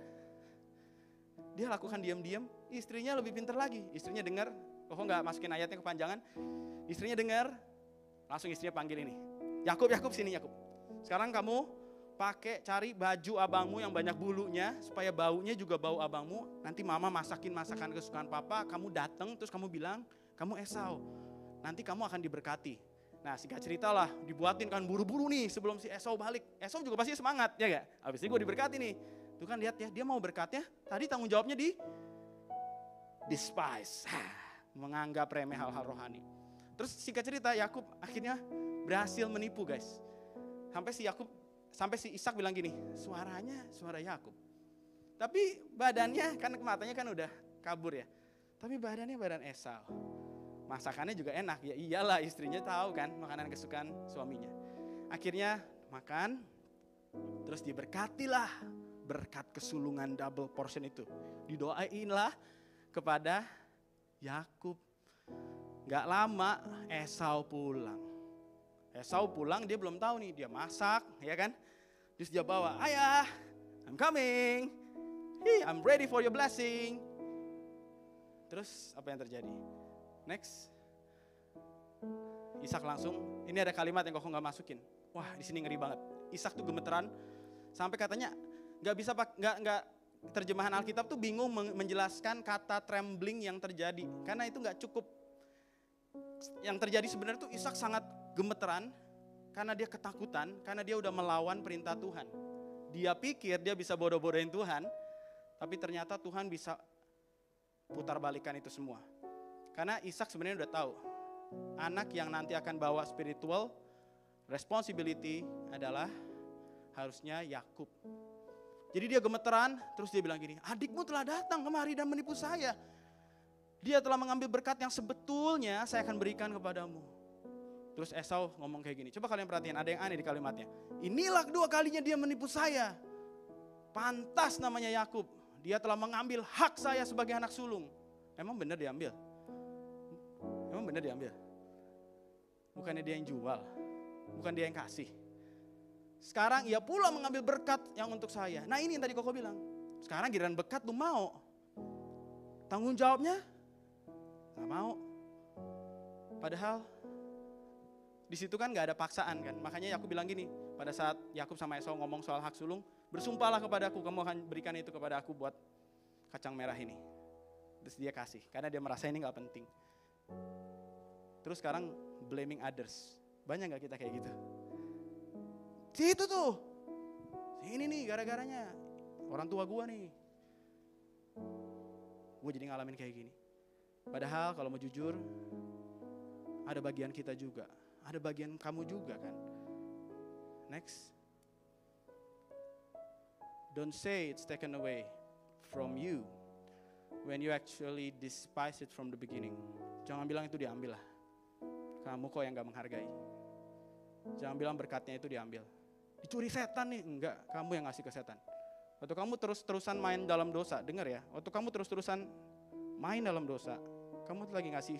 dia lakukan diam-diam, istrinya lebih pintar lagi. Istrinya dengar, kok gak masukin ayatnya kepanjangan. Istrinya dengar, langsung istrinya panggil ini. Yakub sini Yakub. Sekarang kamu cari baju abangmu yang banyak bulunya supaya baunya juga bau abangmu. Nanti mama masakin masakan kesukaan papa, kamu datang terus kamu bilang kamu Esau. Nanti kamu akan diberkati. Nah singkat cerita lah, dibuatin kan buru-buru nih sebelum si Esau balik. Esau juga pasti semangat ya gak? Habis ini gue diberkati nih. Tuh kan lihat ya, dia mau berkatnya, tadi tanggung jawabnya despise. Menganggap remeh hal-hal rohani. Terus singkat cerita Yakub akhirnya berhasil menipu guys. Sampai si Ishak bilang gini, suaranya suara Yakub. Tapi badannya kan matanya kan udah kabur ya. Tapi badannya badan Esau. Masakannya juga enak, ya iyalah istrinya tahu kan makanan kesukaan suaminya. Akhirnya makan, terus diberkatilah berkat kesulungan double portion itu. Didoainlah kepada Yakub. Gak lama Esau pulang. Esau pulang dia belum tahu nih, dia masak ya kan. Terus dia bawa, ayah I'm coming, I'm ready for your blessing. Terus apa yang terjadi? Next, Ishak langsung, ini ada kalimat yang kok gak masukin. Wah di sini ngeri banget. Ishak tuh gemeteran, sampai katanya nggak terjemahan Alkitab tuh bingung menjelaskan kata trembling yang terjadi. Karena itu gak cukup. Yang terjadi sebenarnya tuh Ishak sangat gemeteran karena dia ketakutan, karena dia udah melawan perintah Tuhan. Dia pikir dia bisa bodoh-bodohin Tuhan, tapi ternyata Tuhan bisa putar balikan itu semua. Karena Ishak sebenarnya udah tahu, anak yang nanti akan bawa spiritual responsibility adalah harusnya Yakub. Jadi dia gemeteran, terus dia bilang gini, adikmu telah datang kemari dan menipu saya. Dia telah mengambil berkat yang sebetulnya saya akan berikan kepadamu. Terus Esau ngomong kayak gini, coba kalian perhatiin, ada yang aneh di kalimatnya. Inilah kedua kalinya dia menipu saya. Pantas namanya Yakub, dia telah mengambil hak saya sebagai anak sulung. Emang benar diambil? Emang benar diambil? Bukannya dia yang jual, bukan dia yang kasih. Sekarang ia pula mengambil berkat yang untuk saya. Nah ini yang tadi Koko bilang, sekarang giliran berkat lu mau. Tanggung jawabnya gak mau. Padahal di situ kan gak ada paksaan kan. Makanya Yakub bilang gini, pada saat Yakub sama Esau ngomong soal hak sulung, bersumpahlah kepadaku, kamu akan berikan itu kepada aku buat kacang merah ini. Terus dia kasih, karena dia merasa ini gak penting. Terus sekarang blaming others. Banyak gak kita kayak gitu? Si itu tuh, si ini nih gara-garanya, orang tua gua nih. Gue jadi ngalamin kayak gini. Padahal kalau mau jujur, ada bagian kita juga. Ada bagian kamu juga kan. Next. Don't say it's taken away from you when you actually despise it from the beginning. Jangan bilang itu diambil lah. Kamu kok yang gak menghargai. Jangan bilang berkatnya itu diambil. Dicuri setan nih, enggak, kamu yang ngasih ke setan. Waktu kamu terus-terusan main dalam dosa, dengar ya. Waktu kamu terus-terusan main dalam dosa, kamu lagi ngasih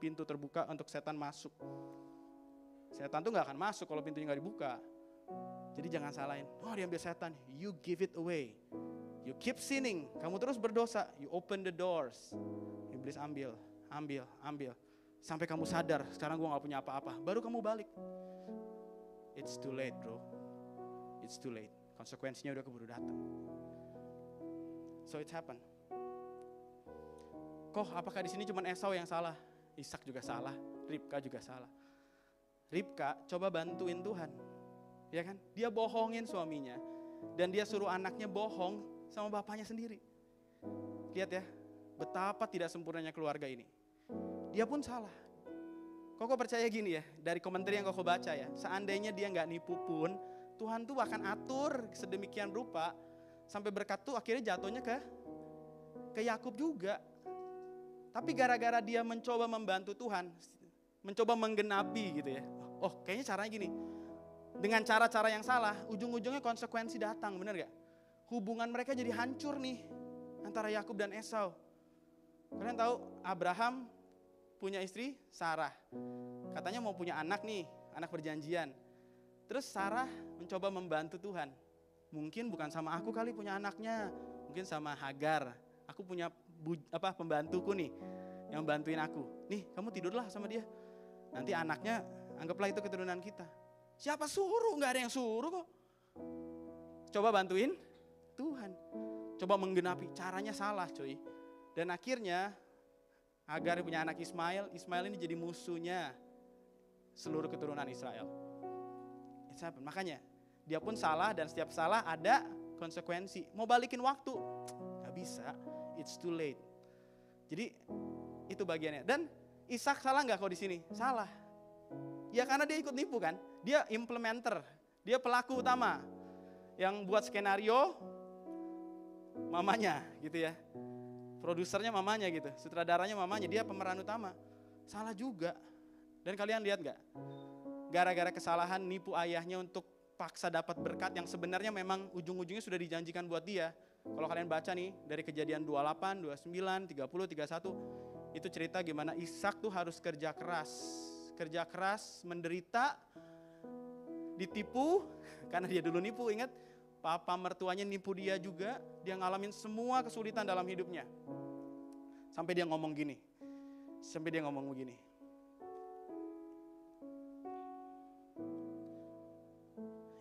pintu terbuka untuk setan masuk. Setan tuh gak akan masuk kalau pintunya gak dibuka. Jadi jangan salahin, oh diambil setan, you give it away. You keep sinning, kamu terus berdosa, you open the doors. Iblis ambil. Sampai kamu sadar, sekarang gue gak punya apa-apa, baru kamu balik. It's too late bro, it's too late. Konsekuensinya udah keburu datang. So it happened. Kok apakah di sini cuma Esau yang salah? Ishak juga salah, Ribka juga salah. Ribka coba bantuin Tuhan, ya kan? Dia bohongin suaminya dan dia suruh anaknya bohong sama bapaknya sendiri. Lihat ya, betapa tidak sempurnanya keluarga ini. Dia pun salah. Koko percaya gini ya, dari komentar yang Koko baca ya, seandainya dia nggak nipu pun, Tuhan tuh akan atur sedemikian rupa, sampai berkat tuh akhirnya jatuhnya ke Yakub juga. Tapi gara-gara dia mencoba membantu Tuhan, mencoba menggenapi gitu ya. Oh kayaknya caranya gini, dengan cara-cara yang salah, ujung-ujungnya konsekuensi datang, bener gak? Hubungan mereka jadi hancur nih, antara Yakub dan Esau. Kalian tahu Abraham punya istri Sarah, katanya mau punya anak nih, anak perjanjian. Terus Sarah mencoba membantu Tuhan. Mungkin bukan sama aku kali punya anaknya, mungkin sama Hagar. Aku punya pembantuku nih, yang bantuin aku. Nih kamu tidurlah sama dia, nanti anaknya anggaplah itu keturunan kita. Siapa suruh? Gak ada yang suruh kok. Coba bantuin Tuhan, coba menggenapi, caranya salah coy. Dan akhirnya Hagar punya anak Ismail, Ismail ini jadi musuhnya seluruh keturunan Israel. Makanya dia pun salah, dan setiap salah ada konsekuensi. Mau balikin waktu, gak bisa, it's too late. Jadi itu bagiannya. Dan Ishak salah gak kok di sini? Salah. Ya karena dia ikut nipu kan, dia implementer, dia pelaku utama. Yang buat skenario mamanya gitu ya. Produsernya mamanya gitu, sutradaranya mamanya, dia pemeran utama. Salah juga. Dan kalian lihat gak? Gara-gara kesalahan nipu ayahnya untuk paksa dapat berkat yang sebenarnya memang ujung-ujungnya sudah dijanjikan buat dia. Kalau kalian baca nih dari Kejadian 28, 29, 30, 31, itu cerita gimana Ishak tuh harus kerja keras, menderita, ditipu, karena dia dulu nipu, ingat? Papa mertuanya nipu dia juga, dia ngalamin semua kesulitan dalam hidupnya. Sampai dia ngomong begini.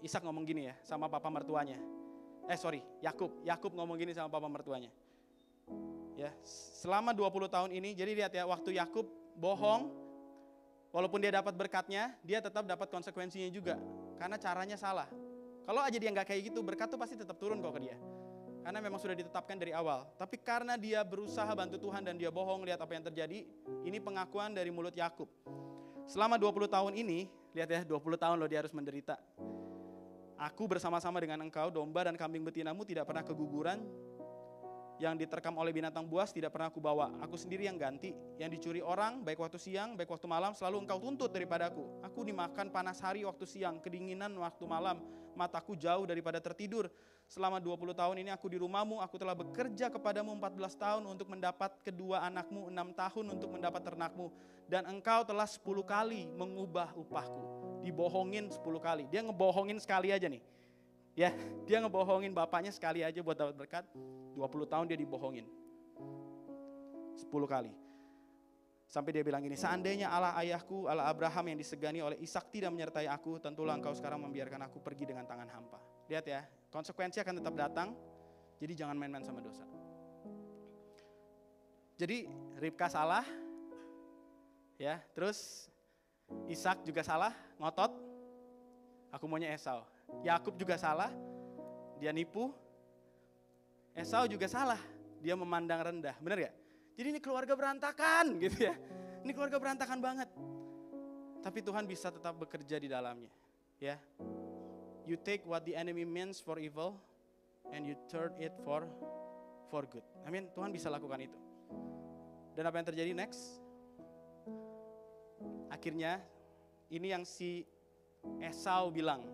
Ishak ngomong gini ya sama papa mertuanya. Yakub ngomong gini sama papa mertuanya. Ya, selama 20 tahun ini, jadi lihat ya, waktu Yakub bohong, walaupun dia dapat berkatnya, dia tetap dapat konsekuensinya juga. Karena caranya salah. Kalau aja dia nggak kayak gitu, berkat tuh pasti tetap turun kok ke dia. Karena memang sudah ditetapkan dari awal. Tapi karena dia berusaha bantu Tuhan dan dia bohong, lihat apa yang terjadi. Ini pengakuan dari mulut Yakub. Selama 20 tahun ini, lihat ya, 20 tahun loh dia harus menderita. Aku bersama-sama dengan engkau, domba dan kambing betinamu tidak pernah keguguran. Yang diterkam oleh binatang buas tidak pernah aku bawa. Aku sendiri yang ganti. Yang dicuri orang, baik waktu siang, baik waktu malam, selalu engkau tuntut daripadaku. Aku dimakan panas hari waktu siang, kedinginan waktu malam. Mataku jauh daripada tertidur. Selama 20 tahun ini aku di rumahmu, aku telah bekerja kepadamu 14 tahun untuk mendapat kedua anakmu, 6 tahun untuk mendapat ternakmu. Dan engkau telah 10 kali mengubah upahku. Dibohongin 10 kali. Dia ngebohongin sekali aja nih. Ya, dia ngebohongin bapaknya sekali aja buat dapat berkat. 20 tahun dia dibohongin 10 kali. Sampai dia bilang gini, seandainya Allah ayahku, Allah Abraham yang disegani oleh Ishak tidak menyertai aku, tentulah engkau sekarang membiarkan aku pergi dengan tangan hampa. Lihat ya, konsekuensi akan tetap datang. Jadi jangan main-main sama dosa. Jadi Ribka salah, ya, terus Ishak juga salah, ngotot, aku maunya Esau. Yakub juga salah, dia nipu. Esau juga salah, dia memandang rendah, benar gak? Jadi ini keluarga berantakan gitu ya. Ini keluarga berantakan banget. Tapi Tuhan bisa tetap bekerja di dalamnya, ya. You take what the enemy means for evil and you turn it for good. Amin. Tuhan bisa lakukan itu. Dan apa yang terjadi next? Akhirnya ini yang si Esau bilang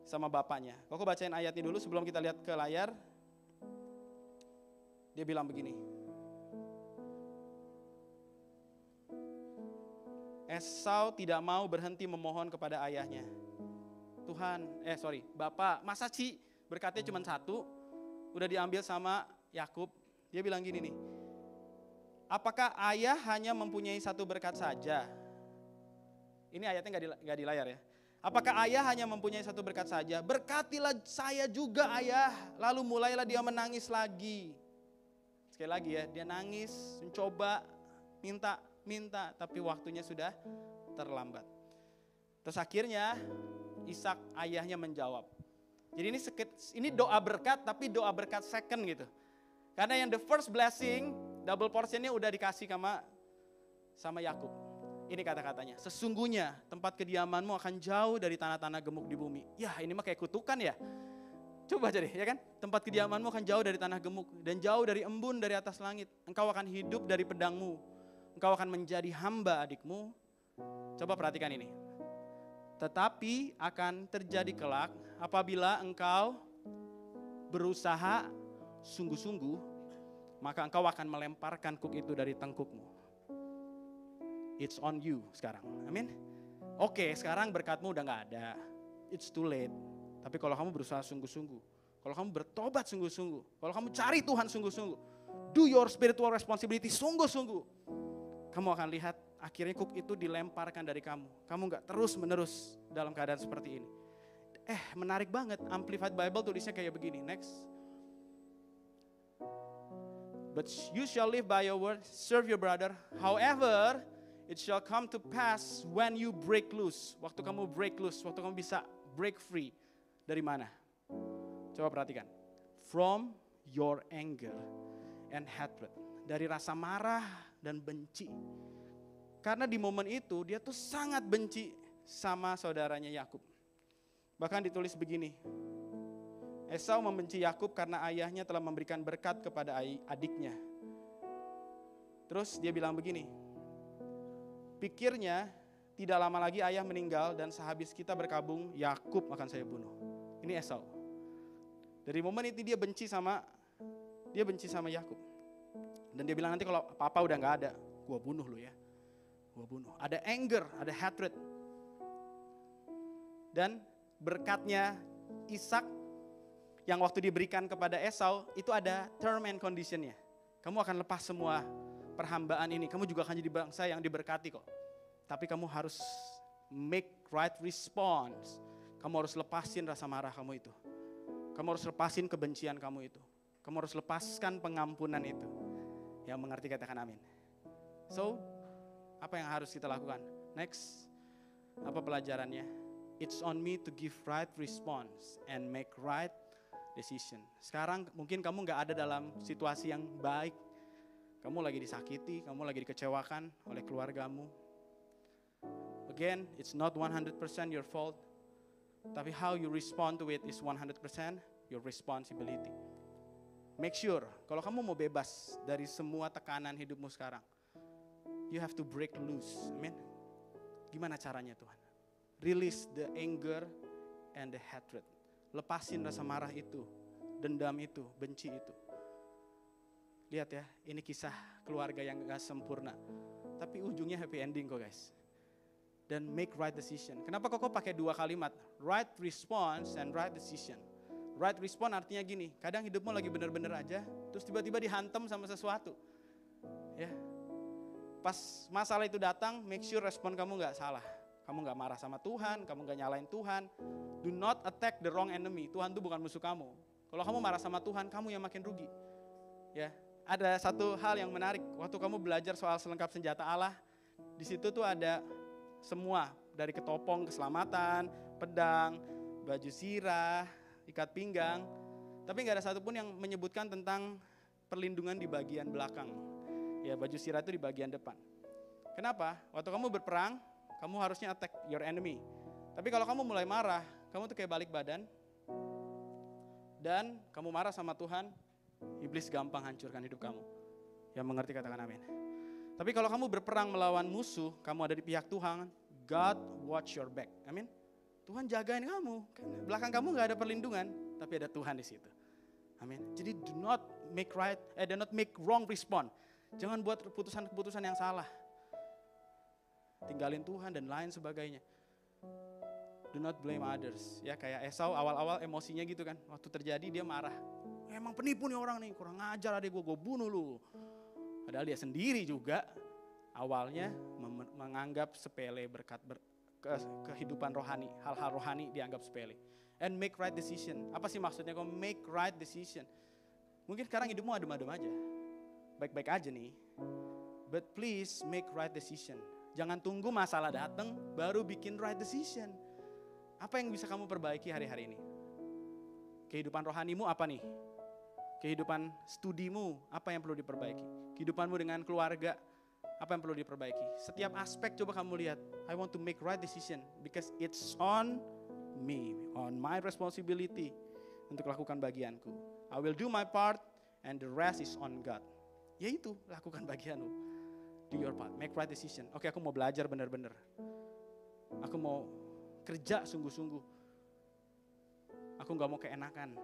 sama bapaknya. Koko bacain ayatnya dulu sebelum kita lihat ke layar. Dia bilang begini. Esau tidak mau berhenti memohon kepada ayahnya. Bapak, masa sih berkatnya cuma satu, udah diambil sama Yakub. Dia bilang gini nih, apakah ayah hanya mempunyai satu berkat saja? Ini ayatnya nggak di layar ya. Apakah ayah hanya mempunyai satu berkat saja? Berkatilah saya juga ayah. Lalu mulailah dia menangis lagi. Sekali lagi ya, dia nangis, mencoba, minta, tapi waktunya sudah terlambat. Terus akhirnya Ishak ayahnya menjawab. Jadi ini doa berkat, tapi doa berkat second gitu. Karena yang the first blessing, double portionnya udah dikasih sama Yakub. Ini kata-katanya, sesungguhnya tempat kediamanmu akan jauh dari tanah-tanah gemuk di bumi. Ya ini mah kayak kutukan ya. Coba jadi ya kan, tempat kediamanmu akan jauh dari tanah gemuk dan jauh dari embun dari atas langit. Engkau akan hidup dari pedangmu, engkau akan menjadi hamba adikmu. Coba perhatikan ini. Tetapi akan terjadi kelak apabila engkau berusaha sungguh-sungguh, maka engkau akan melemparkan kuk itu dari tengkukmu. It's on you sekarang, amin. Oke, sekarang berkatmu udah gak ada, it's too late. Tapi kalau kamu berusaha sungguh-sungguh, kalau kamu bertobat sungguh-sungguh, kalau kamu cari Tuhan sungguh-sungguh, do your spiritual responsibility sungguh-sungguh, kamu akan lihat akhirnya kuk itu dilemparkan dari kamu. Kamu gak terus-menerus dalam keadaan seperti ini. Menarik banget, Amplified Bible tulisnya kayak begini, next. But you shall live by your word, serve your brother. However, it shall come to pass when you break loose. Waktu kamu break loose, waktu kamu bisa break free. Dari mana? Coba perhatikan. From your anger and hatred. Dari rasa marah dan benci. Karena di momen itu dia tuh sangat benci sama saudaranya Yakub. Bahkan ditulis begini. Esau membenci Yakub karena ayahnya telah memberikan berkat kepada adiknya. Terus dia bilang begini, pikirnya tidak lama lagi ayah meninggal dan sehabis kita berkabung, Yakub akan saya bunuh. Ini Esau. Dari momen itu dia benci sama Yakub. Dan dia bilang nanti kalau papa udah gak ada, gua bunuh lu ya. Gua bunuh. Ada anger, ada hatred. Dan berkatnya Ishak yang waktu diberikan kepada Esau itu ada term and conditionnya. Kamu akan lepas semua perhambaan ini. Kamu juga akan jadi bangsa yang diberkati kok. Tapi kamu harus make right response. Kamu harus lepasin rasa marah kamu itu. Kamu harus lepasin kebencian kamu itu. Kamu harus lepaskan pengampunan itu. Yang mengerti katakan amin. So, apa yang harus kita lakukan? Next, apa pelajarannya? It's on me to give right response and make right decision. Sekarang mungkin kamu gak ada dalam situasi yang baik. Kamu lagi disakiti, kamu lagi dikecewakan oleh keluargamu. Again, it's not 100% your fault. Tapi how you respond to it is 100% your responsibility. Make sure, kalau kamu mau bebas dari semua tekanan hidupmu sekarang, you have to break loose. Amen. Gimana caranya Tuhan? Release the anger and the hatred. Lepasin rasa marah itu, dendam itu, benci itu. Lihat ya, ini kisah keluarga yang gak sempurna. Tapi ujungnya happy ending kok guys. Dan make right decision. Kenapa kok pakai dua kalimat? Right response and right decision. Right response artinya gini, kadang hidupmu lagi bener-bener aja, terus tiba-tiba dihantam sama sesuatu. Ya, pas masalah itu datang, make sure respon kamu gak salah. Kamu gak marah sama Tuhan, kamu gak nyalain Tuhan. Do not attack the wrong enemy. Tuhan itu bukan musuh kamu. Kalau kamu marah sama Tuhan, kamu yang makin rugi. Ya, ada satu hal yang menarik. Waktu kamu belajar soal selengkap senjata Allah, di situ tuh ada semua dari ketopong keselamatan, pedang, baju zirah, ikat pinggang. Tapi gak ada satupun yang menyebutkan tentang perlindungan di bagian belakang. Ya, baju zirah itu di bagian depan. Kenapa? Waktu kamu berperang, kamu harusnya attack your enemy. Tapi kalau kamu mulai marah, kamu tuh kayak balik badan. Dan kamu marah sama Tuhan, iblis gampang hancurkan hidup kamu. Yang mengerti katakan amin. Tapi kalau kamu berperang melawan musuh, kamu ada di pihak Tuhan, God watch your back. Amin. Tuhan jagain kamu. Belakang kamu gak ada perlindungan, tapi ada Tuhan di situ. Amin. Jadi do not make wrong response. Jangan buat keputusan-keputusan yang salah. Tinggalin Tuhan dan lain sebagainya. Do not blame others. Ya kayak Esau awal-awal emosinya gitu kan. Waktu terjadi dia marah. Emang penipu nih orang nih, kurang ajar adik gue bunuh lu. Padahal dia sendiri juga awalnya menganggap sepele berkat kehidupan rohani. Hal-hal rohani dianggap sepele. And make right decision. Apa sih maksudnya kalau make right decision? Mungkin sekarang hidupmu adem-adem aja. Baik-baik aja nih. But please make right decision. Jangan tunggu masalah datang baru bikin right decision. Apa yang bisa kamu perbaiki hari-hari ini? Kehidupan rohanimu apa nih? Kehidupan studimu apa yang perlu diperbaiki? Kehidupanmu dengan keluarga Apa yang perlu diperbaiki? Setiap aspek coba kamu lihat. I want to make right decision because it's on me, on my responsibility untuk lakukan bagianku. I will do my part and the rest is on God. Yaitu lakukan bagianmu. Do your part, make right decision. Oke, aku mau belajar benar-benar. Aku mau kerja sungguh-sungguh. Aku gak mau keenakan.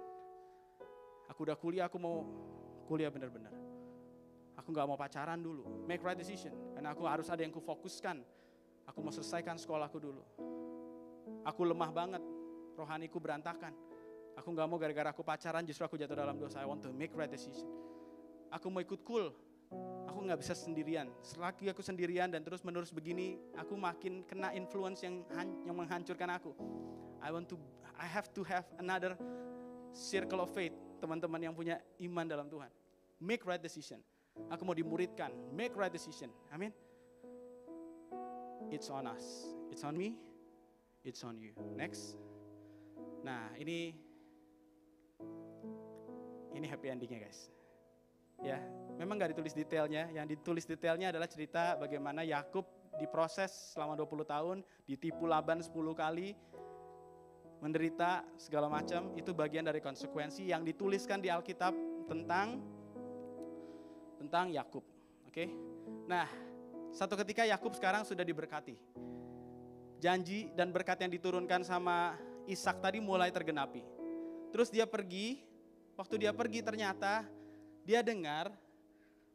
Aku udah kuliah, aku mau kuliah benar-benar. Aku gak mau pacaran dulu. Make right decision. Karena aku harus ada yang kufokuskan. Aku mau selesaikan sekolahku dulu. Aku lemah banget. Rohaniku berantakan. Aku gak mau gara-gara aku pacaran justru aku jatuh dalam dosa. I want to make right decision. Aku mau ikut cool. Aku gak bisa sendirian. Selagi aku sendirian dan terus menerus begini, aku makin kena influence yang menghancurkan aku. I have to have another circle of faith. Teman-teman yang punya iman dalam Tuhan. Make right decision. Aku mau dimuridkan. Make right decision. Amin. It's on us. It's on me. It's on you. Next. Nah, ini happy endingnya guys. Ya, memang gak ditulis detailnya. Yang ditulis detailnya adalah cerita bagaimana Yakub diproses selama 20 tahun, ditipu Laban 10 kali, menderita segala macam. Itu bagian dari konsekuensi yang dituliskan di Alkitab tentang Yakub. Oke. Nah, satu ketika Yakub sekarang sudah diberkati. Janji dan berkat yang diturunkan sama Ishak tadi mulai tergenapi. Terus dia pergi, waktu dia pergi ternyata dia dengar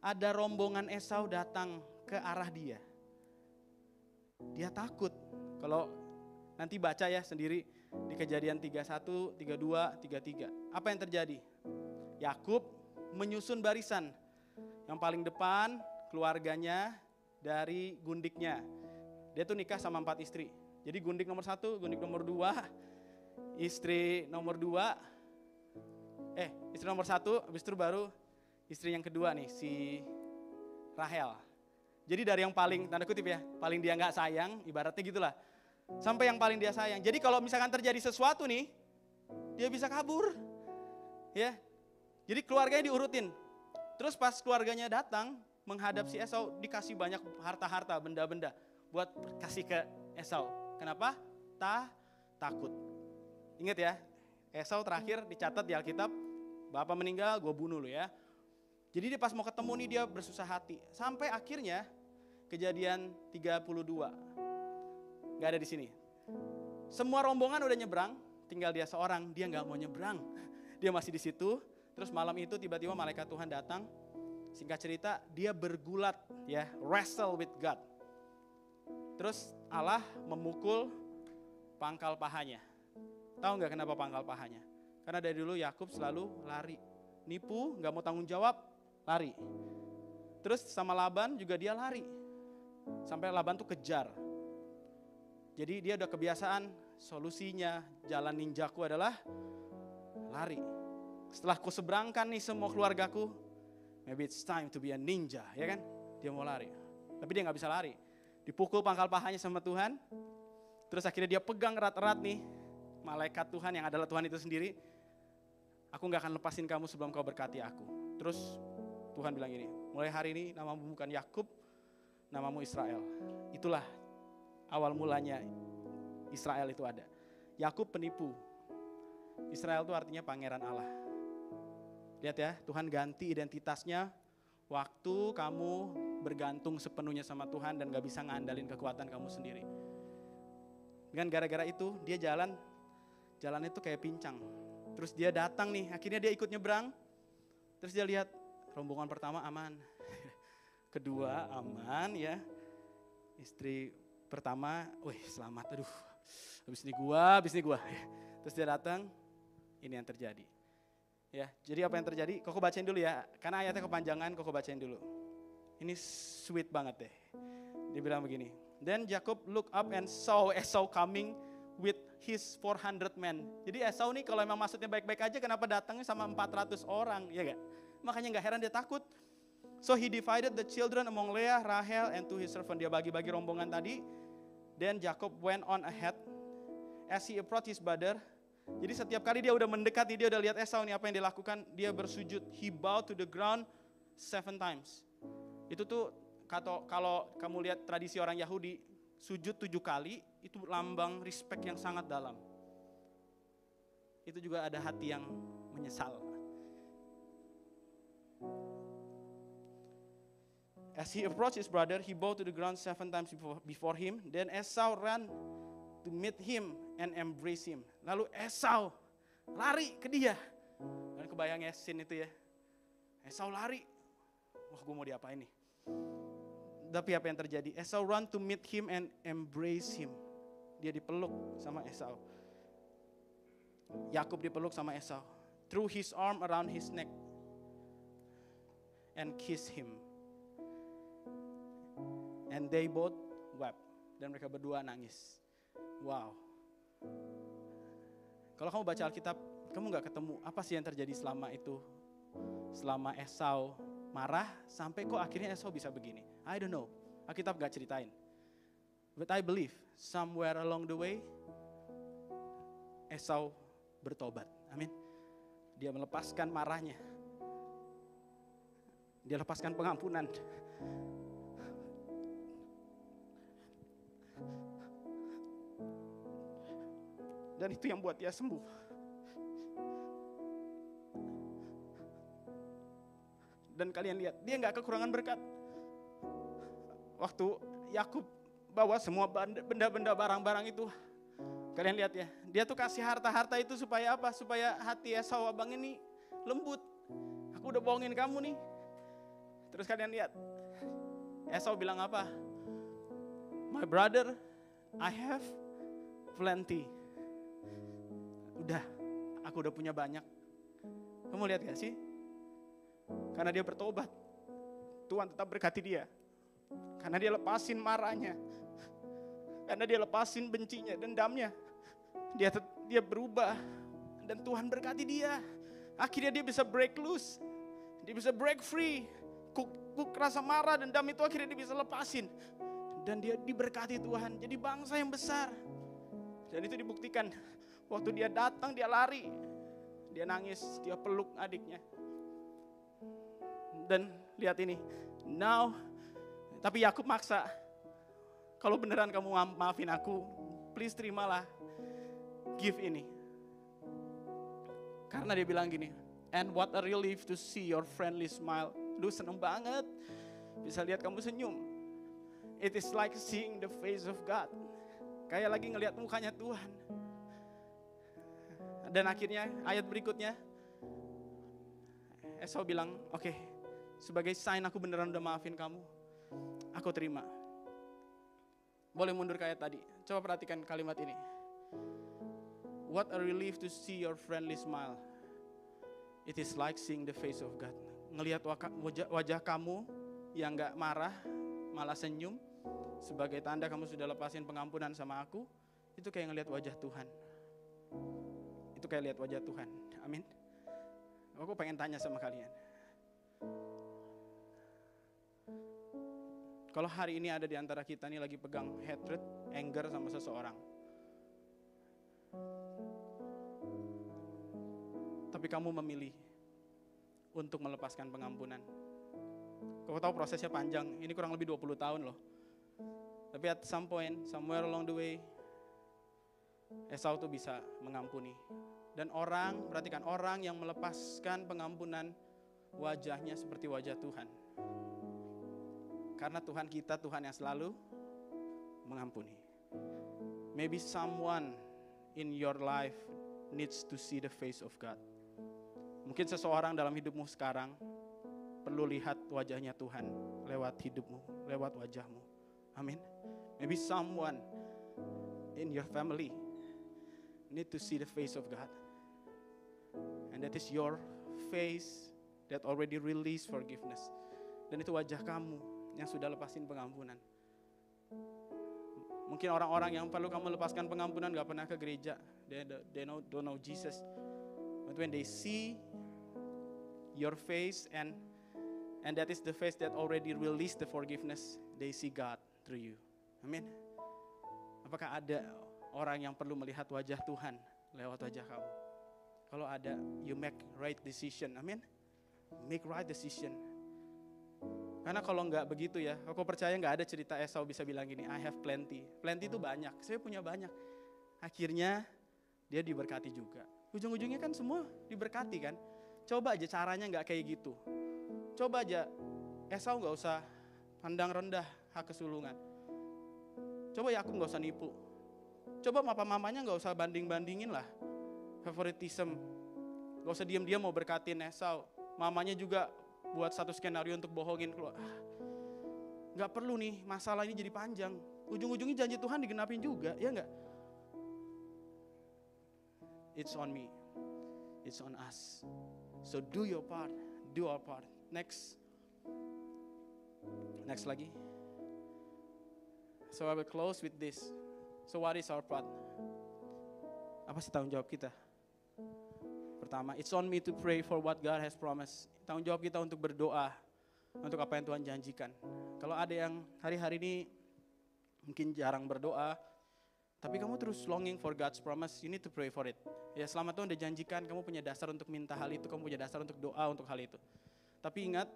ada rombongan Esau datang ke arah dia. Dia takut. Kalau nanti baca ya sendiri di Kejadian 31, 32, 33. Apa yang terjadi? Yakub menyusun barisan. Yang paling depan keluarganya dari gundiknya. Dia tuh nikah sama 4 istri. Jadi gundik nomor 1, gundik nomor 2, istri nomor 2, istri nomor 1, habis itu baru istri yang kedua nih, si Rahel. Jadi dari yang paling, tanda kutip ya, paling dia gak sayang, ibaratnya gitulah. Sampai yang paling dia sayang. Jadi kalau misalkan terjadi sesuatu nih, dia bisa kabur. Ya. Jadi keluarganya diurutin. Terus pas keluarganya datang menghadap si Esau, dikasih banyak harta-harta, benda-benda buat kasih ke Esau. Kenapa? Takut. Ingat ya, Esau terakhir dicatat di Alkitab, bapak meninggal, gue bunuh lu ya. Jadi dia pas mau ketemu nih dia bersusah hati. Sampai akhirnya Kejadian 32. Gak ada di sini. Semua rombongan udah nyebrang, tinggal dia seorang, dia gak mau nyebrang. Dia masih di situ. Terus malam itu tiba-tiba malaikat Tuhan datang. Singkat cerita, dia bergulat ya, wrestle with God. Terus Allah memukul pangkal pahanya. Tahu nggak kenapa pangkal pahanya? Karena dari dulu Yakub selalu lari, nipu, nggak mau tanggung jawab, lari. Terus sama Laban juga dia lari, sampai Laban tuh kejar. Jadi dia udah kebiasaan, solusinya jalan ninjaku adalah lari. Setelah ku seberangkan nih semua keluargaku, maybe it's time to be a ninja, ya kan? Dia mau lari, tapi dia nggak bisa lari. Dipukul pangkal pahanya sama Tuhan, terus akhirnya dia pegang erat-erat nih, malaikat Tuhan yang adalah Tuhan itu sendiri. Aku gak akan lepasin kamu sebelum kau berkati aku. Terus Tuhan bilang ini, mulai hari ini namamu bukan Yakub, namamu Israel. Itulah awal mulanya Israel itu ada. Yakub penipu, Israel itu artinya pangeran Allah. Lihat ya, Tuhan ganti identitasnya waktu kamu bergantung sepenuhnya sama Tuhan dan gak bisa ngandalin kekuatan kamu sendiri. Dengan gara-gara itu dia jalan itu kayak pincang. Terus dia datang nih, akhirnya dia ikut nyebrang. Terus dia lihat rombongan pertama aman, kedua aman ya. Istri pertama, wih selamat, aduh habis ini gua. Terus dia datang, ini yang terjadi. Ya, jadi apa yang terjadi? Koko bacain dulu ya, karena ayatnya kepanjangan, koko bacain dulu. Ini sweet banget deh. Dia bilang begini, then Jacob looked up and saw Esau coming with his 400 men. Jadi Esau nih kalau emang maksudnya baik-baik aja, kenapa datangnya sama 400 orang, ya gak? Makanya gak heran dia takut. So he divided the children among Leah, Rahel, and to his servant. Dia bagi-bagi rombongan tadi. Then Jacob went on ahead. As he approached his brother, jadi setiap kali dia udah mendekati, dia udah lihat Esau nih apa yang dia lakukan, dia bersujud. He bowed to the ground 7 times. Itu tuh kalau kamu lihat tradisi orang Yahudi, sujud 7 kali itu lambang respect yang sangat dalam. Itu juga ada hati yang menyesal. As he approached his brother, he bowed to the ground 7 times before him. Then Esau ran to meet him and embrace him. Lalu Esau lari ke dia. Dan kebayang ya scene itu ya. Esau lari. Wah, gue mau diapain nih? Tapi apa yang terjadi? Esau run to meet him and embrace him. Dia dipeluk sama Esau. Yakub dipeluk sama Esau. Threw his arm around his neck and kissed him. And they both wept. Dan mereka berdua nangis. Wow. Kalau kamu baca Alkitab, kamu gak ketemu apa sih yang terjadi selama itu. Selama Esau marah, sampai kok akhirnya Esau bisa begini. I don't know. Alkitab gak ceritain. But I believe somewhere along the way, Esau bertobat. Amin. Dia melepaskan marahnya. Dia lepaskan pengampunan. Dan itu yang buat dia sembuh. Dan kalian lihat, dia gak kekurangan berkat. Waktu Yakub bawa semua benda-benda barang-barang itu, kalian lihat ya, dia tuh kasih harta-harta itu supaya apa? Supaya hati Esau abang ini lembut. Aku udah bohongin kamu nih. Terus kalian lihat, Esau bilang apa? My brother, I have plenty. Udah, aku udah punya banyak. Kamu lihat gak sih? Karena dia bertobat, Tuhan tetap berkati dia. Karena dia lepasin marahnya. Karena dia lepasin bencinya, dendamnya. Dia berubah. Dan Tuhan berkati dia. Akhirnya dia bisa break loose. Dia bisa break free. Kuk rasa marah, dendam itu akhirnya dia bisa lepasin. Dan dia diberkati Tuhan. Jadi bangsa yang besar. Dan itu dibuktikan. Waktu dia datang, dia lari. Dia nangis, dia peluk adiknya. Dan lihat ini. Now, tapi Yakub maksa. Kalau beneran kamu maafin aku, please terimalah gift ini. Karena dia bilang gini, and what a relief to see your friendly smile. Lu seneng banget bisa lihat kamu senyum. It is like seeing the face of God. Kayak lagi ngelihat mukanya Tuhan. Dan akhirnya ayat berikutnya, Esau bilang, oke, sebagai sign aku beneran udah maafin kamu, aku terima. Boleh mundur ke ayat tadi. Coba perhatikan kalimat ini. What a relief to see your friendly smile. It is like seeing the face of God. Ngelihat wajah kamu yang gak marah, malah senyum. Sebagai tanda kamu sudah lepasin pengampunan sama aku. Itu kayak ngelihat wajah Tuhan. Itu kayak lihat wajah Tuhan. Amin. Aku pengen tanya sama kalian. Kalau hari ini ada di antara kita nih lagi pegang hatred, anger sama seseorang. Tapi kamu memilih untuk melepaskan pengampunan. Kau tahu prosesnya panjang, ini kurang lebih 20 tahun loh. Tapi at some point, somewhere along the way, Esau tuh bisa mengampuni. Dan perhatikan orang yang melepaskan pengampunan, wajahnya seperti wajah Tuhan. Karena Tuhan kita, Tuhan yang selalu mengampuni. Maybe someone in your life needs to see the face of God. Mungkin seseorang dalam hidupmu sekarang perlu lihat wajahnya Tuhan lewat hidupmu, lewat wajahmu. Amin. Maybe someone in your family need to see the face of God. And that is your face that already released forgiveness. Dan itu wajah kamu yang sudah lepasin pengampunan. Mungkin orang-orang yang perlu kamu lepaskan pengampunan gak pernah ke gereja. They don't know Jesus. But when they see your face and that is the face that already released the forgiveness, they see God through you. Amin. Apakah ada orang yang perlu melihat wajah Tuhan lewat wajah kamu? Kalau ada, you make right decision. Amin. Make right decision. Karena kalau nggak begitu ya, aku percaya nggak ada cerita Esau bisa bilang gini, I have plenty. Plenty itu banyak, saya punya banyak. Akhirnya dia diberkati juga. Ujung-ujungnya kan semua diberkati kan. Coba aja caranya nggak kayak gitu. Coba aja Esau nggak usah pandang rendah hak kesulungan. Coba Yakub nggak usah nipu. Coba papa-mamanya nggak usah banding-bandingin lah. Favoritism. Nggak usah diam-diam mau berkatin Esau. Mamanya juga buat satu skenario untuk bohongin keluar. Nggak perlu nih masalah ini jadi panjang. Ujung-ujungnya janji Tuhan digenapin juga, ya nggak? It's on me. It's on us. So do your part. Do our part. Next lagi. So I will close with this. So what is our part? Apa sih tanggung jawab kita? Pertama, it's on me to pray for what God has promised. Tanggung jawab kita untuk berdoa untuk apa yang Tuhan janjikan. Kalau ada yang hari-hari ini mungkin jarang berdoa, tapi kamu terus longing for God's promise, you need to pray for it. Ya, selama Tuhan udah janjikan, kamu punya dasar untuk minta hal itu, kamu punya dasar untuk doa untuk hal itu. Tapi ingat,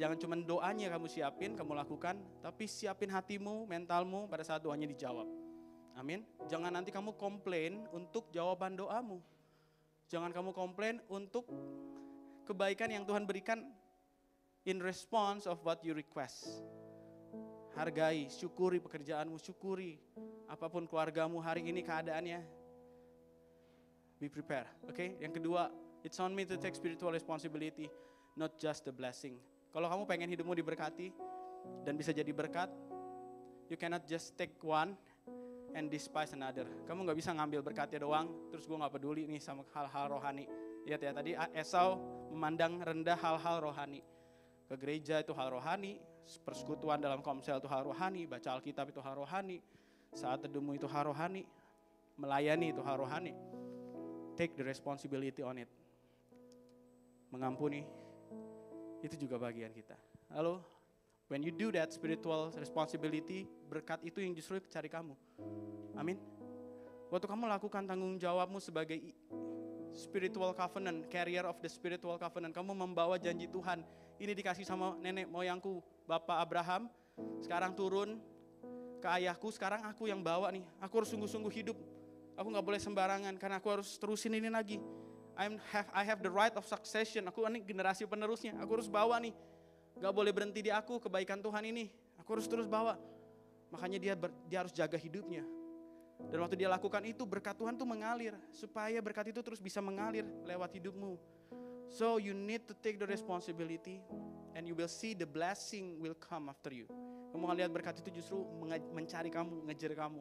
jangan cuma doanya kamu siapin, kamu lakukan, tapi siapin hatimu, mentalmu pada saat doanya dijawab. Amin. Jangan nanti kamu komplain untuk jawaban doamu. Jangan kamu komplain untuk kebaikan yang Tuhan berikan in response of what you request. Hargai, syukuri pekerjaanmu, syukuri apapun keluargamu hari ini keadaannya. Be prepared, okay? Yang kedua, it's on me to take spiritual responsibility, not just the blessing. Kalau kamu pengen hidupmu diberkati dan bisa jadi berkat, you cannot just take one and despise another. Kamu gak bisa ngambil berkatnya doang, terus gue gak peduli nih sama hal-hal rohani. Lihat ya, tadi Esau memandang rendah hal-hal rohani. Ke gereja itu hal rohani, persekutuan dalam komsel itu hal rohani, baca Alkitab itu hal rohani, saat teduhmu itu hal rohani, melayani itu hal rohani. Take the responsibility on it. Mengampuni, itu juga bagian kita. Lalu, when you do that spiritual responsibility, berkat itu yang justru cari kamu. Amin. Waktu kamu lakukan tanggung jawabmu sebagai spiritual covenant, carrier of the spiritual covenant, kamu membawa janji Tuhan. Ini dikasih sama nenek moyangku, Bapak Abraham, sekarang turun ke ayahku, sekarang aku yang bawa nih. Aku harus sungguh-sungguh hidup. Aku gak boleh sembarangan, karena aku harus terusin ini lagi. I have the right of succession. Aku ini generasi penerusnya. Aku harus bawa nih. Gak boleh berhenti di aku, kebaikan Tuhan ini. Aku harus terus bawa. Makanya dia harus jaga hidupnya. Dan waktu dia lakukan itu, berkat Tuhan tuh mengalir. Supaya berkat itu terus bisa mengalir lewat hidupmu. So you need to take the responsibility. And you will see the blessing will come after you. Kamu akan lihat berkat itu justru mencari kamu, ngejar kamu.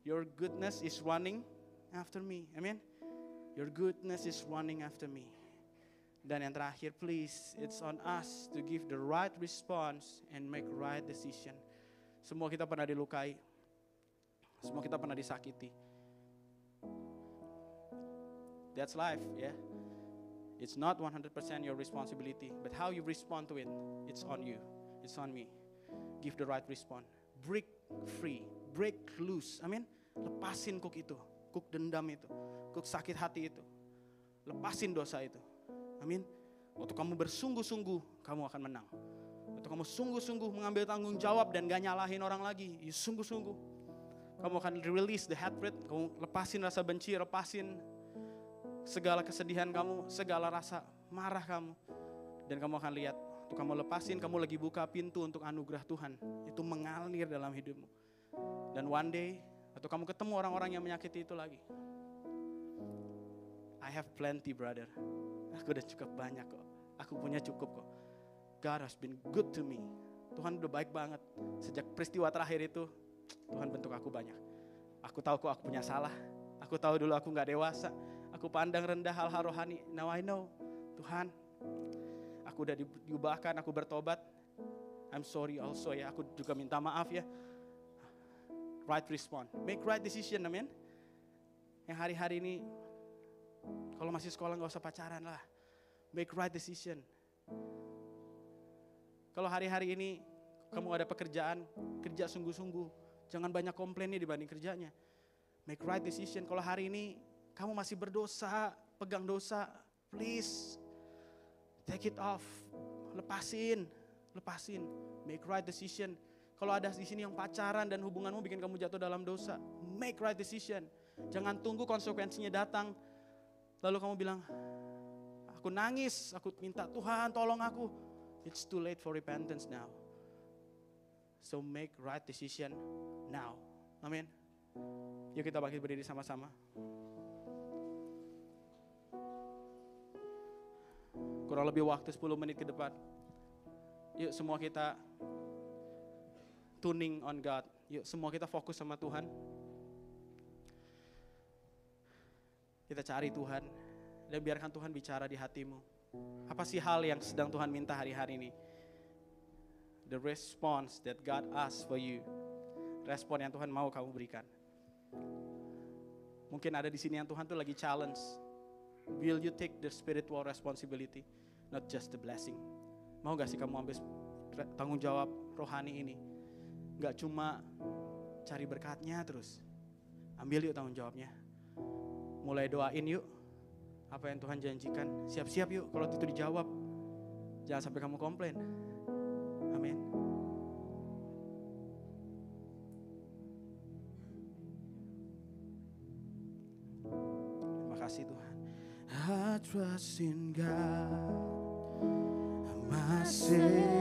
Your goodness is running after me. Amen. Your goodness is running after me. Dan yang terakhir, please, it's on us to give the right response and make right decision. Semua kita pernah dilukai. Semua kita pernah disakiti. That's life, ya. Yeah? It's not 100% your responsibility, but how you respond to it, it's on you. It's on me. Give the right response. Break free, break loose. Amin. Lepasin kuk itu, kuk dendam itu, kuk sakit hati itu. Lepasin dosa itu. Amin. Waktu kamu bersungguh-sungguh, kamu akan menang. Waktu kamu sungguh-sungguh mengambil tanggung jawab dan gak nyalahin orang lagi, you sungguh-sungguh, kamu akan release the hatred, kamu lepasin rasa benci, lepasin segala kesedihan kamu, segala rasa marah kamu. Dan kamu akan lihat, waktu kamu lepasin, kamu lagi buka pintu untuk anugerah Tuhan. Itu mengalir dalam hidupmu. Dan one day, waktu kamu ketemu orang-orang yang menyakiti itu lagi, I have plenty, brother. Aku udah cukup banyak kok. Aku punya cukup kok. God has been good to me. Tuhan udah baik banget. Sejak peristiwa terakhir itu, Tuhan bentuk aku banyak. Aku tahu kok aku punya salah. Aku tahu dulu aku gak dewasa. Aku pandang rendah hal-hal rohani. Now I know. Tuhan, aku udah diubahkan, aku bertobat. I'm sorry also ya. Aku juga minta maaf ya. Right response. Make right decision, amen. Yang hari-hari ini, kalau masih sekolah gak usah pacaran lah. Make right decision. Kalau hari-hari ini kamu ada pekerjaan, kerja sungguh-sungguh. Jangan banyak komplain nih dibanding kerjanya. Make right decision. Kalau hari ini kamu masih berdosa, pegang dosa, please take it off. Lepasin. lepasin. Make right decision. Kalau ada di sini yang pacaran dan hubunganmu bikin kamu jatuh dalam dosa, make right decision. Jangan tunggu konsekuensinya datang, lalu kamu bilang, aku nangis, aku minta Tuhan tolong aku. It's too late for repentance now. So make right decision now. Amin. Yuk kita bangkit berdiri sama-sama. Kurang lebih waktu 10 menit ke depan. Yuk semua kita tuning on God. Yuk semua kita fokus sama Tuhan. Kita cari Tuhan dan biarkan Tuhan bicara di hatimu. Apa sih hal yang sedang Tuhan minta hari-hari ini? The response that God asks for you. Respon yang Tuhan mau kamu berikan. Mungkin ada di sini yang Tuhan tuh lagi challenge. Will you take the spiritual responsibility, not just the blessing? Mau gak sih kamu ambil tanggung jawab rohani ini? Gak cuma cari berkatnya terus. Ambil yuk tanggung jawabnya. Mulai doain yuk. Apa yang Tuhan janjikan. Siap-siap yuk kalau itu dijawab. Jangan sampai kamu komplain. Amin. Terima kasih Tuhan. I trust in God. I must say